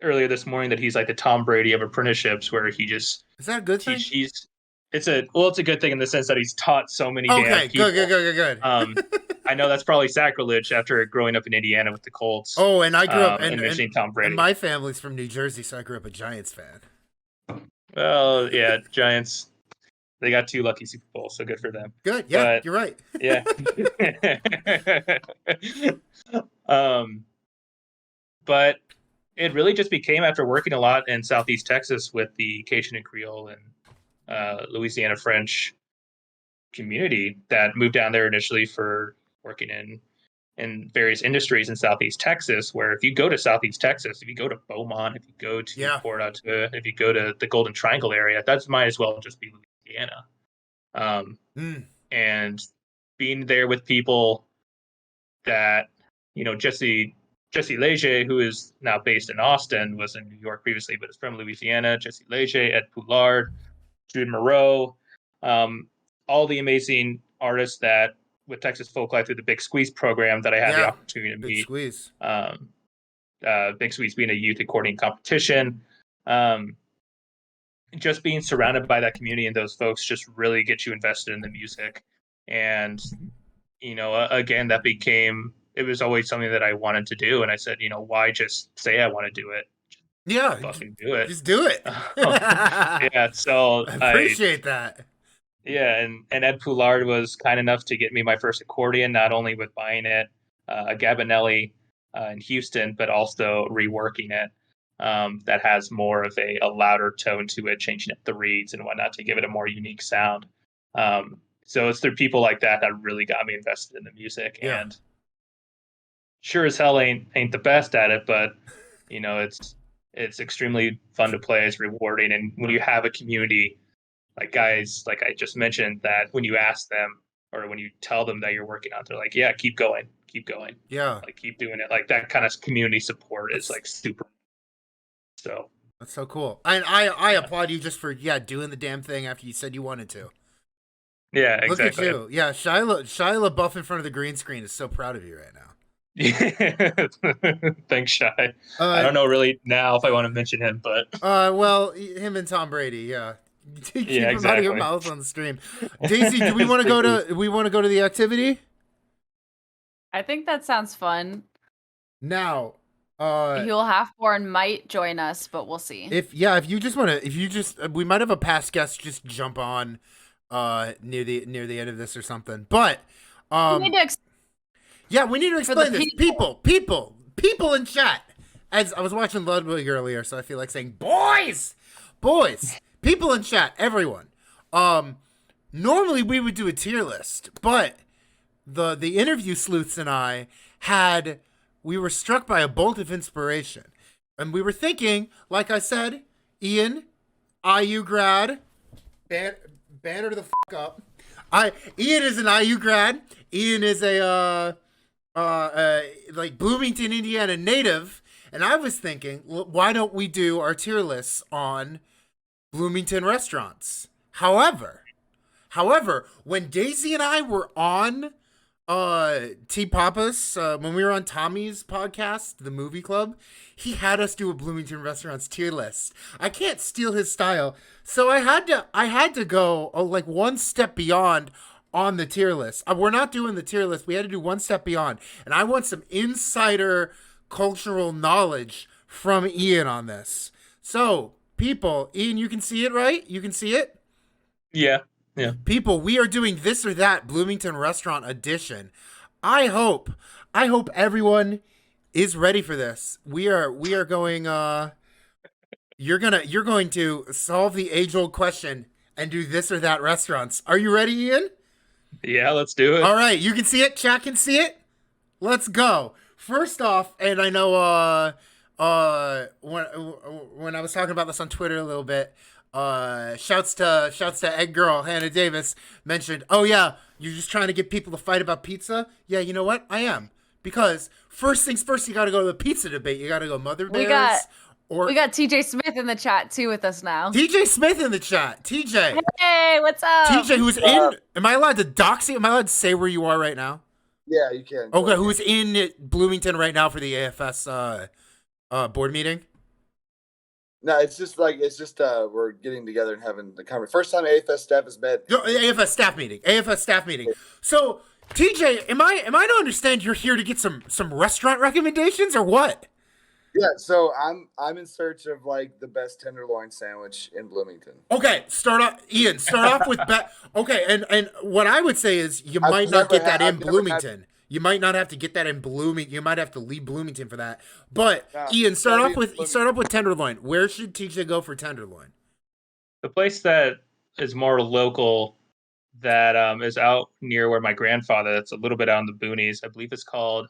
earlier this morning that he's like the Tom Brady of apprenticeships, where he just Is that a good thing? he's it's a good thing in the sense that he's taught so many damn Okay, people. good. I know that's probably sacrilege after growing up in Indiana with the Colts. Oh, and I grew up and mentioning Tom Brady. And my family's from New Jersey, so I grew up a Giants fan. Well, yeah, Giants. They got 2 lucky Super Bowls, so good for them. Good, yeah, But, you're right. Yeah. But it really just became after working a lot in Southeast Texas with the Cajun and Creole and Louisiana French community that moved down there initially for working in various industries in Southeast Texas, where if you go to Southeast Texas, if you go to Beaumont, if you go to Port Arthur, if you go to the Golden Triangle area, that might as well just be Louisiana. And being there with people that, Jesse Leger, who is now based in Austin, was in New York previously, but is from Louisiana. Jesse Leger, Ed Poulard, Jude Moreau, all the amazing artists that with Texas Folklore through the Big Squeeze program that I had the opportunity to meet. Big Squeeze. Big Squeeze being a youth accordion competition. Just being surrounded by that community and those folks just really get you invested in the music. And, again, it was always something that I wanted to do. And I said, why just say I want to do it? Yeah. Fucking do it. Just do it. Yeah. So I appreciate that. Yeah. And Ed Poulard was kind enough to get me my first accordion, not only with buying it, a Gabinelli in Houston, but also reworking it. That has more of a louder tone to it, changing up the reeds and whatnot to give it a more unique sound. So it's through people like that really got me invested in the music. Yeah. And sure as hell ain't the best at it, but it's extremely fun to play. It's rewarding, and when you have a community like guys like I just mentioned, that when you ask them or when you tell them that you're working on, they're like, yeah, keep going, yeah, like keep doing it. Like that kind of community support is like super. So that's so cool. I applaud you just for doing the damn thing after you said you wanted to. Yeah, exactly. Look at you. Yeah, Shia LaBeouf in front of the green screen is so proud of you right now. Thanks, Shy. I don't know really now if I want to mention him, but well, him and Tom Brady, yeah. Keep yeah, him out of your mouth on the stream. Daisy, do we want to go to the activity? I think that sounds fun. Now, You'll Halfborn might join us, but we'll see. If you just we might have a past guest just jump on near the end of this or something. But we need to explain this. People in chat. As I was watching Ludwig earlier, so I feel like saying boys. People in chat, everyone. Normally we would do a tier list, but the interview sleuths and I we were struck by a bolt of inspiration. And we were thinking, like I said, Ian, IU grad, banner the fuck up. Ian is an IU grad. Ian is a like Bloomington, Indiana native. And I was thinking, why don't we do our tier lists on Bloomington restaurants? However, when Daisy and I were on T Papas, when we were on Tommy's podcast, The Movie Club, he had us do a Bloomington restaurants tier list. I can't steal his style, so I had to go like one step beyond on the tier list. We're not doing the tier list. We had to do one step beyond, and I want some insider cultural knowledge from Ian on this. So, people, Ian, you can see it, right? You can see it? Yeah. Yeah. People, we are doing this or that Bloomington restaurant edition. I hope everyone is ready for this. We are going you're going to solve the age-old question and do this or that restaurants. Are you ready, Ian? Yeah, let's do it. All right, you can see it, chat can see it. Let's go. First off, and I know when I was talking about this on Twitter a little bit, Shouts to Egg Girl Hannah Davis mentioned. Oh yeah, you're just trying to get people to fight about pizza. Yeah, you know what? I am, because first things first, you got to go to the pizza debate. You got to go Mother We Bears we got TJ Smith in the chat too with us now. TJ Smith in the chat. TJ. Hey, what's up? TJ, who's in? Am I allowed to dox you? Am I allowed to say where you are right now? Yeah, you can. Okay, who's in Bloomington right now for the AFS board meeting? No, it's just we're getting together and having the conversation. First time AFS staff has met. No, AFS staff meeting. AFS staff meeting. So, TJ, am I to understand you're here to get some restaurant recommendations or what? Yeah, so I'm in search of like the best tenderloin sandwich in Bloomington. Okay, Ian. Start off with okay, and what I would say is you might not get that in Bloomington. You might not have to get that in Bloomington. You might have to leave Bloomington for that. But Ian, start off with tenderloin. Where should TJ go for tenderloin? The place that is more local, that is out near where my grandfather. That's a little bit out in the boonies. I believe it's called.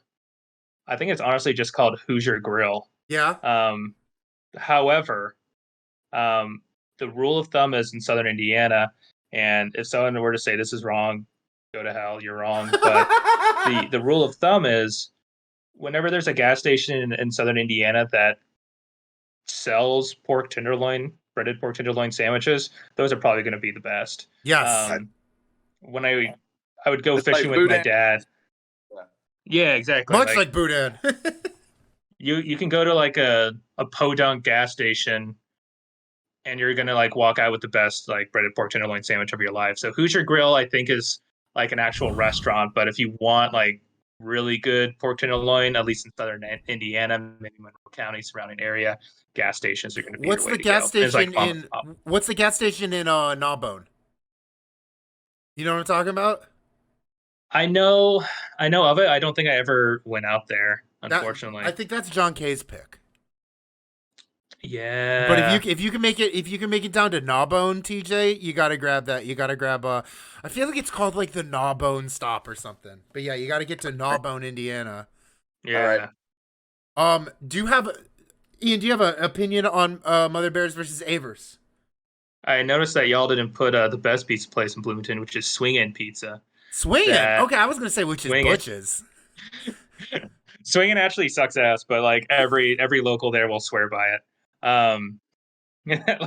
I think it's honestly just called Hoosier Grill. Yeah. However, the rule of thumb is in Southern Indiana, and if someone were to say this is wrong, go to hell, you're wrong. But the rule of thumb is whenever there's a gas station in Southern Indiana that sells breaded pork tenderloin sandwiches, those are probably going to be the best. Yes. When I would go fishing with my dad. Yeah, exactly. Much like Boudin. You can go to like a podunk gas station and you're gonna like walk out with the best like breaded pork tenderloin sandwich of your life. So Hoosier Grill, I think, is like an actual restaurant, but if you want like really good pork tenderloin, at least in Southern Indiana, maybe Monroe County, surrounding area, gas stations are going to be. What's the gas station in? What's the gas station in Gnawbone? You know what I'm talking about? I know of it. I don't think I ever went out there, unfortunately. I think that's John Kay's pick. Yeah. But if you can make it down to Gnawbone, TJ, you gotta grab that. You gotta grab I feel like it's called like the Gnawbone stop or something. But yeah, you gotta get to Gnawbone, Indiana. Yeah. All right. Ian, do you have an opinion on Mother Bears versus Avers? I noticed that y'all didn't put the best pizza place in Bloomington, which is Swingin' Pizza. Swingin'? Okay, I was gonna say which is Butch's. Swingin' actually sucks ass, but like every local there will swear by it.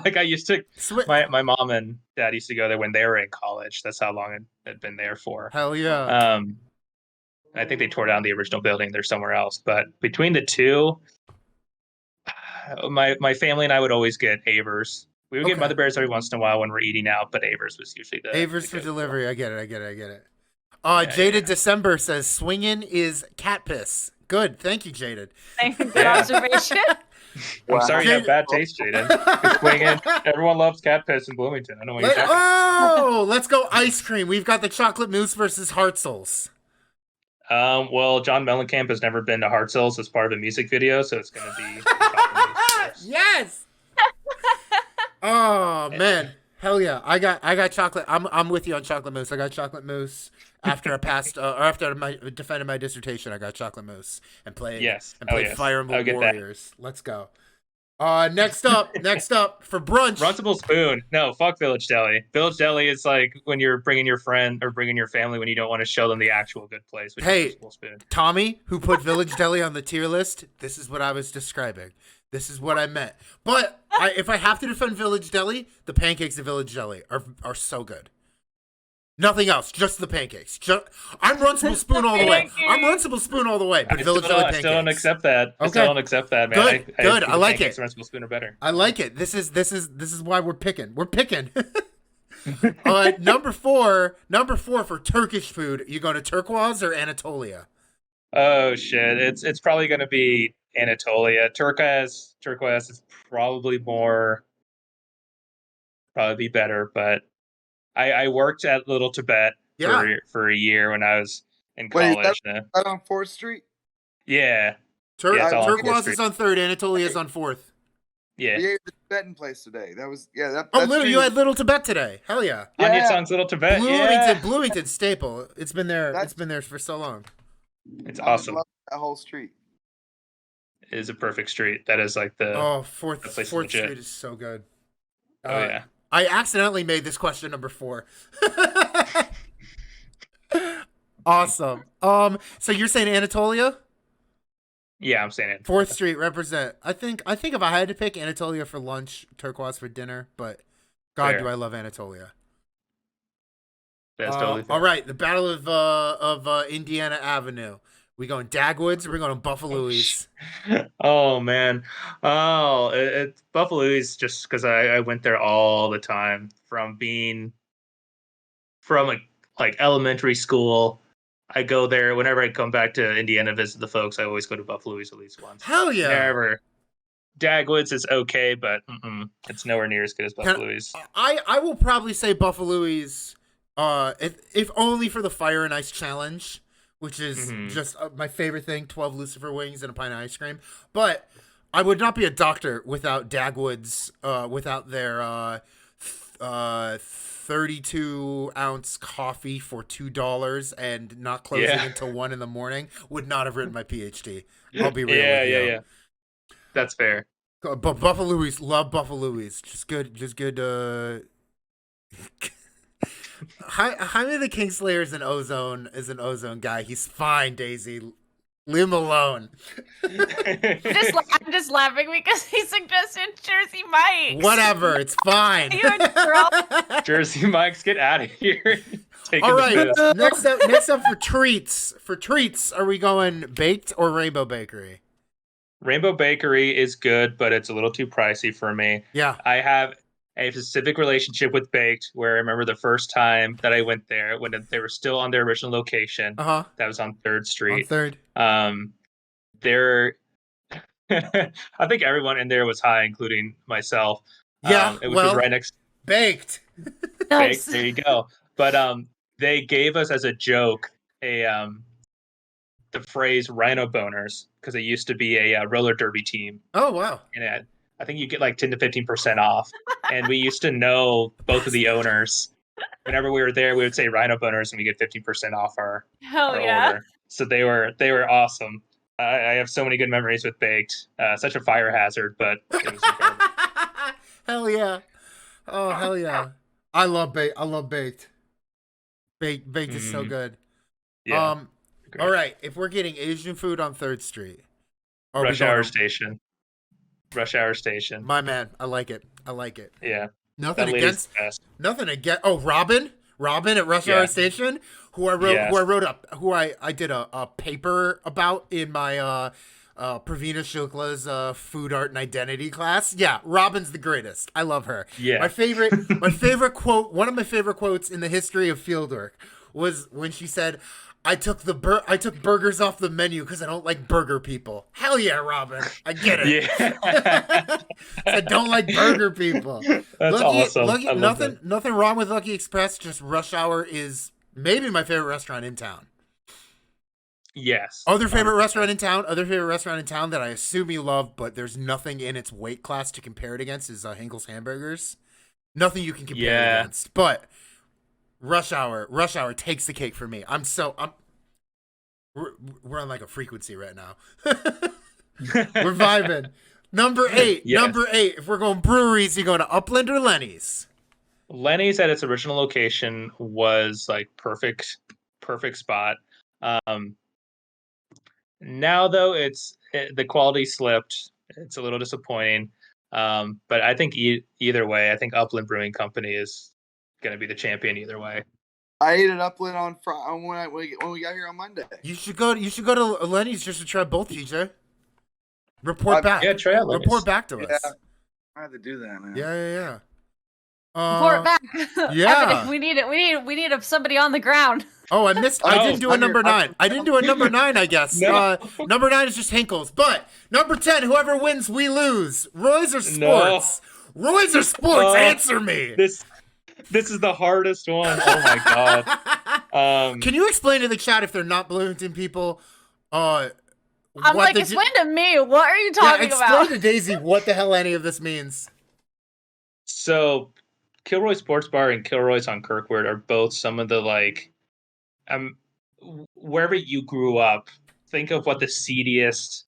Like I used to, my mom and dad used to go there when they were in college. That's how long it had been there for. Hell yeah. I think they tore down the original building. They're somewhere else. But between the two, my family and I would always get Avers. We would get Mother Bears every once in a while when we're eating out, but Avers was usually the Avers for delivery. I get it. Jaded December says swingin' is cat piss. Good, thank you, Jaded. Good observation. I'm sorry you have bad taste, Jaden. Swinging. Everyone loves cat piss in Bloomington. I know what you're talking about. Let's go ice cream. We've got the chocolate mousse versus Hartzell's. Well, John Mellencamp has never been to Hartzell's as part of a music video, so it's going to be yes. Oh man, hell yeah! I got chocolate. I'm with you on chocolate mousse. I got chocolate mousse after I passed or after I defended my dissertation. I got chocolate mousse and played Fire Emblem Warriors. Let's go. Next up for brunch. Runcible Spoon. No, fuck Village Deli. Village Deli is like when you're bringing your friend or bringing your family when you don't want to show them the actual good place. Hey, Tommy, who put Village Deli on the tier list, this is what I was describing. This is what I meant. But if I have to defend Village Deli, the pancakes at Village Deli are so good. Nothing else, just the pancakes. I'm Runcible Spoon all the way. But Village Deli pancakes. I still don't accept that. Okay. I still don't accept that, man. Good. I like it. Runcible Spoon are better. I like it. This is why we're picking. We're picking. Number four for Turkish food. You going to Turquoise or Anatolia? Oh shit! It's probably going to be Anatolia. Turquoise is probably better, but I worked at Little Tibet for a year when I was in college. Wait, is that on 4th Street? Yeah. Turquoise is on 3rd, Anatolia is on 4th. Yeah. We ate the Tibetan place today. That was you had Little Tibet today. Hell yeah. Onion Song's Little Tibet. Bloomington staple. It's been there for so long. It's awesome. I love that whole street. It is a perfect street. That is like the 4th Street is so good. Oh yeah. I accidentally made this question number 4. Awesome. So you're saying Anatolia? Yeah, I'm saying it. 4th Street represent. I think if I had to pick Anatolia for lunch, Turquoise for dinner, but God, Fair. do I love Anatolia. That's totally fair. All right, the Battle of Indiana Avenue. We going Dagwoods or we going to Buffalo's? Oh man. Oh, Buffalo's just because I went there all the time from being from like elementary school. I go there whenever I come back to Indiana visit the folks. I always go to Buffalo's at least once. Hell yeah! Never. Dagwoods is okay, but it's nowhere near as good as Buffalo's. I will probably say Buffalo's, if only for the Fire and Ice challenge, which is just my favorite thing: 12 Lucifer wings and a pint of ice cream. But I would not be a doctor without Dagwoods, without their 32-ounce coffee for $2 and not closing until 1 a.m. Would not have written my PhD. I'll be real with you. Yeah. That's fair. But Buffalo's, love Buffalo's. Just good. Jaime the Kingslayer is an ozone guy. He's fine, Daisy. Leave him alone. I'm just laughing because he suggested Jersey Mike's. Whatever, it's fine. You girl. Jersey Mike's, get out of here. All right, next up for treats. For treats, are we going baked or Rainbow Bakery? Rainbow Bakery is good, but it's a little too pricey for me. Yeah. I have a specific relationship with Baked where I remember the first time that I went there when they were still on their original location. Uh-huh. That was on 3rd Street. On 3rd. They're I think everyone in there was high, including myself. Yeah, it was just right next Baked. Nice. Baked. There you go. But they gave us as a joke the phrase "rhino boners" because it used to be a roller derby team. Oh wow! And I think you get like 10 to 15% off. And we used to know both of the owners. Whenever we were there, we would say "rhino boners" and we get 15% off our order. So they were awesome. I have so many good memories with Baked. Such a fire hazard, but it was incredible. Hell yeah! Oh hell yeah! I love Baked. Baked is so good. Yeah. All right, if we're getting Asian food on 3rd Street, Rush Hour Station. My man, I like it. Yeah. Nothing against. Oh, Robin at Rush Hour Station, who I did a paper about in my Pravina Shukla's food art and identity class. Yeah, Robin's the greatest. I love her. Yeah. My favorite quote, one of my favorite quotes in the history of fieldwork was when she said, I took burgers off the menu because I don't like burger people. Hell yeah, Robin. I get it. Yeah. I don't like burger people. That's awesome. Nothing wrong with Lucky Express. Just Rush Hour is maybe my favorite restaurant in town. Yes. Other favorite restaurant in town that I assume you love, but there's nothing in its weight class to compare it against is Henkel's Hamburgers. Nothing you can compare it against. But Rush Hour takes the cake for me. We're on like a frequency right now. We're vibing. Number 8. Yes. Number 8. If we're going breweries, you go to Upland or Lenny's? Lenny's at its original location was like perfect spot. Now though the quality slipped. It's a little disappointing. But I think either way, I think Upland Brewing Company is going to be the champion either way. I ate at Upland on when we got here on Monday. You should go to Lenny's just to try both, TJ. Report back. Yeah, try out Report back to us. I have to do that, man. Yeah. Report back. Yeah. Evan, we need somebody on the ground. Oh, I didn't do a number 9. I didn't do a number 9, I guess. No. Number 9 is just Hinkles. But number 10, whoever wins, we lose. Roy's or sports? No. Roy's or sports? Answer me. This is the hardest one. Oh my god. Can you explain to the chat if they're not Bloomington people? Explain to me. What are you talking about? Explain to Daisy what the hell any of this means. So, Kilroy Sports Bar and Kilroy's on Kirkwood are both some of the wherever you grew up, think of what the seediest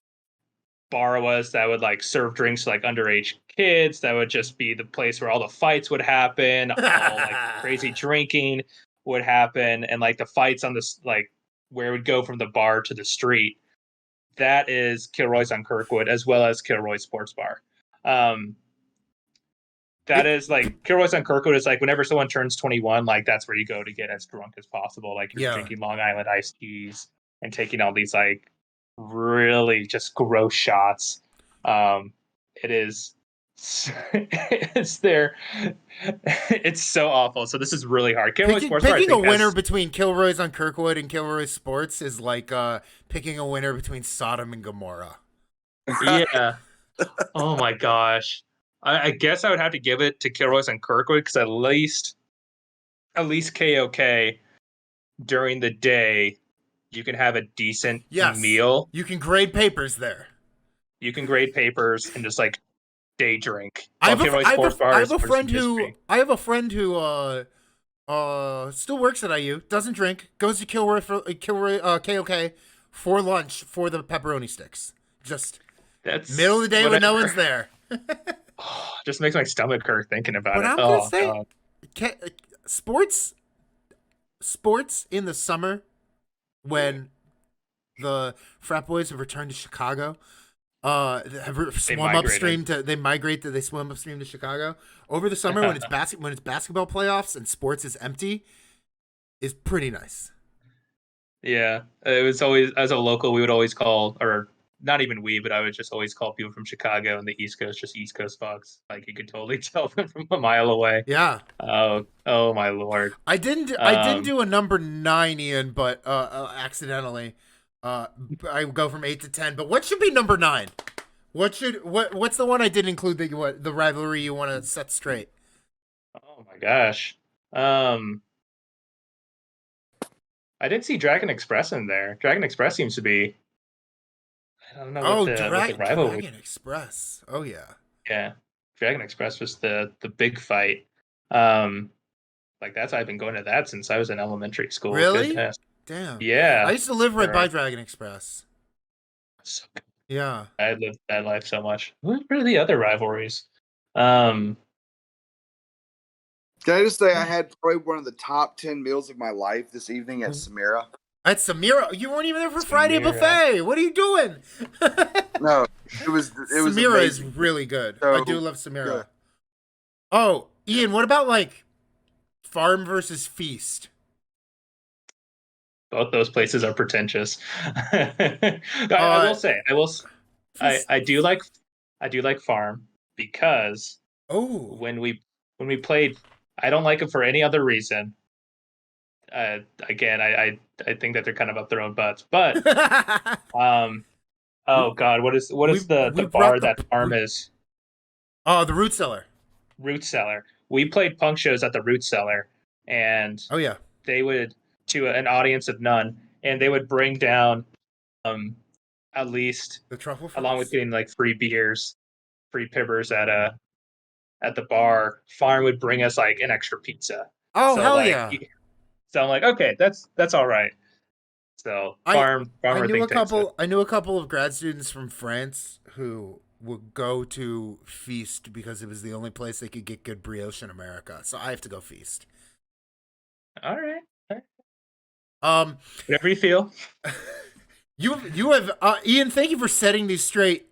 bar was that would like serve drinks to like underage kids. That would just be the place where all the fights would happen, all like crazy drinking would happen, and like the fights on this like where it would go from the bar to the street. That is Kilroy's on Kirkwood, as well as Kilroy Sports Bar. That is like Kilroy's on Kirkwood is like whenever someone turns 21, like that's where you go to get as drunk as possible. Like you're drinking Long Island iced teas and taking all these like really just gross shots. It is it's there. It's so awful. So this is really hard. Picking a winner between Kilroy's on Kirkwood and Kilroy Sports is like picking a winner between Sodom and Gomorrah. Yeah. Oh my gosh. I guess I would have to give it to Kilroy's on Kirkwood because at least KOK during the day you can have a decent meal. You can grade papers there. You can grade papers and just like day drink. I have a friend who still works at IU, doesn't drink, goes to Kilroy KOK for lunch for the pepperoni sticks. Just that's middle of the day when no one's there. Just makes my stomach hurt thinking about it. I'm gonna say, sports in the summer when the frat boys have returned to Chicago, they swim upstream to Chicago over the summer when it's basketball playoffs and sports is empty, is pretty nice. Yeah, it was always, as a local, we would always call, or not even we, but I would just always call people from Chicago and the East Coast just East Coast fucks. Like you could totally tell them from a mile away. Yeah. Oh my lord. I didn't do a number 9, Ian, but accidentally. I go from 8 to 10. But what should be number 9? What's the one I didn't include that the rivalry you want to set straight? Oh my gosh. I didn't see Dragon Express in there. Dragon Express seems to be. I don't know. What the rival Dragon Express. Oh yeah. Yeah, Dragon Express was the big fight. Like I've been going to that since I was in elementary school. Really? Goodness. Damn. Yeah. I used to live right by Dragon Express. So good. Yeah. I lived that life so much. What are the other rivalries? Can I just say I had probably one of the top 10 meals of my life this evening at Samira. At Samira? You weren't even there for Friday buffet. What are you doing? No, it was Samira amazing. is really good. So I do love Samira. good. Oh, Ian, what about like Farm versus Feast? both those places are pretentious. I will say, I do like Farm because when we played, I don't like it for any other reason. Again, I think that they're kind of up their own butts, but oh god, what is the bar that Farm is? Oh, the Root Cellar. Root Cellar. We played punk shows at the Root Cellar, and they would, to an audience of none, and they would bring down at least the truffle fries? Along with getting like free beers, free pibbers at the bar. Farm would bring us like an extra pizza. Oh, so, hell like, yeah! So I'm like, okay, that's all right. So Farm. I knew a couple of grad students from France who would go to Feast because it was the only place they could get good brioche in America. So I have to go Feast. All right. Whatever you feel. You have Ian. Thank you for setting these straight.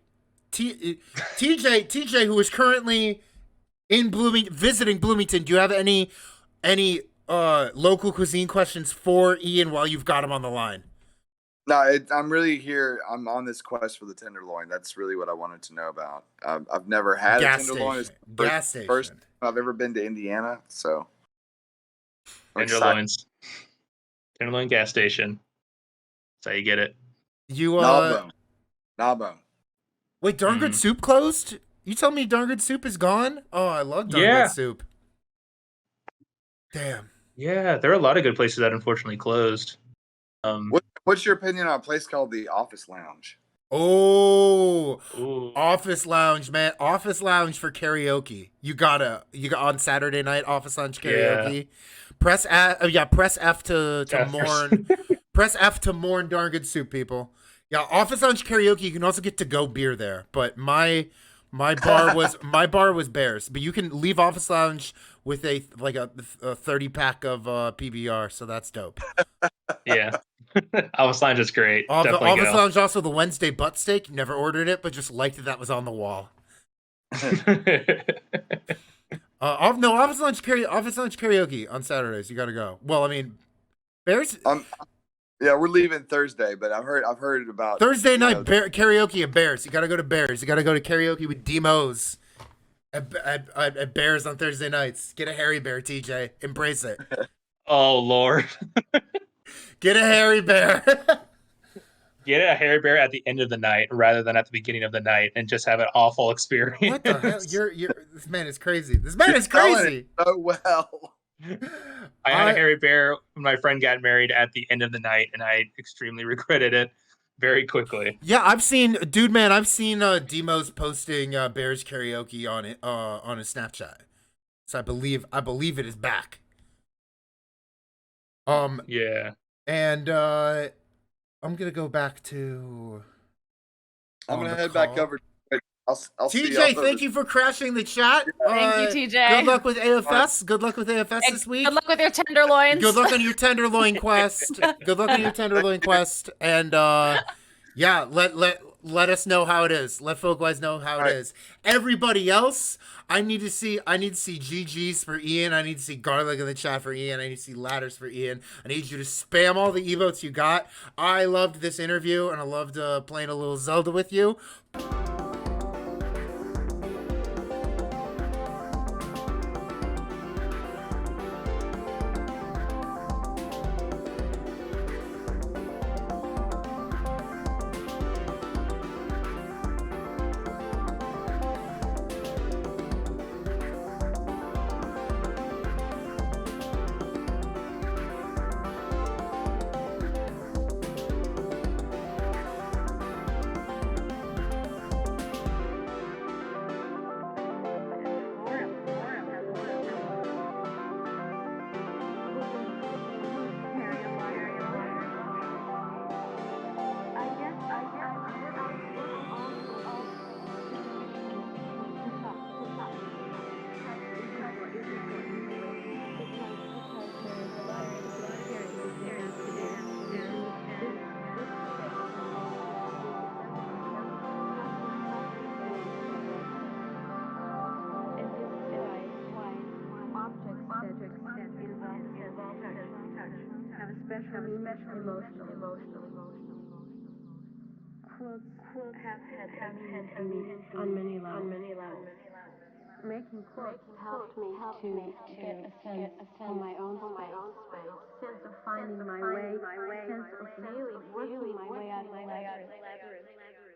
TJ, who is currently in visiting Bloomington. Do you have any local cuisine questions for Ian while you've got him on the line? No, I'm really here. I'm on this quest for the tenderloin. That's really what I wanted to know about. I've never had a tenderloin. It's the first I've ever been to Indiana. So tenderloin gas station. That's how you get it. Gnawbone. Wait, Darn Good Soup closed? You tell me Darn Good Soup is gone? Oh, I love Darn Good Soup. Damn. Yeah, there are a lot of good places that unfortunately closed. What's your opinion on a place called the Office Lounge? Oh, ooh. Office Lounge, man. Office Lounge for karaoke. You got on Saturday night, Office Lounge karaoke. Yeah. Press F to mourn. Press F to mourn Darn Good Soup, people. Yeah, Office Lounge Karaoke. You can also get to go beer there, but my bar was Bears. But you can leave Office Lounge with a 30 pack of PBR, so that's dope. Yeah. Office Lounge is great. Definitely Office go. Lounge also the Wednesday butt steak. Never ordered it, but just liked that was on the wall. No, Office Lounge Karaoke on Saturdays. You got to go. Well, I mean, Bears. Yeah, we're leaving Thursday, but I've heard about Thursday night karaoke at Bears. You got to go to Bears. You got to go to karaoke with Demos at Bears on Thursday nights. Get a hairy bear, TJ. Embrace it. Oh Lord. Get a hairy bear. Get a hairy bear at the end of the night rather than at the beginning of the night, and just have an awful experience. What the hell? This man is crazy. This man is crazy. Oh well. I had a hairy bear when my friend got married at the end of the night, and I extremely regretted it very quickly. Yeah, I've seen Demos posting Bears karaoke on it on his Snapchat. So I believe it is back. Yeah. And I'm gonna go back to. I'm gonna head back over. I'll see TJ, thank you for crashing the chat. Thank you, TJ. Good luck with AFS. Good luck with AFS this week. Good luck with your tenderloins. Good luck on your tenderloin quest. Good luck on your tenderloin quest. And yeah, let us know how it is. Let Folkwise know how it is. Everybody else, I need to see GGs for Ian. I need to see garlic in the chat for Ian. I need to see ladders for Ian. I need you to spam all the emotes you got. I loved this interview, and I loved playing a little Zelda with you. Quilts have had meaning on many levels. Making quilts helped me to get a sense of my own space, sense of finding my way, sense of really working my way out of the labyrinth.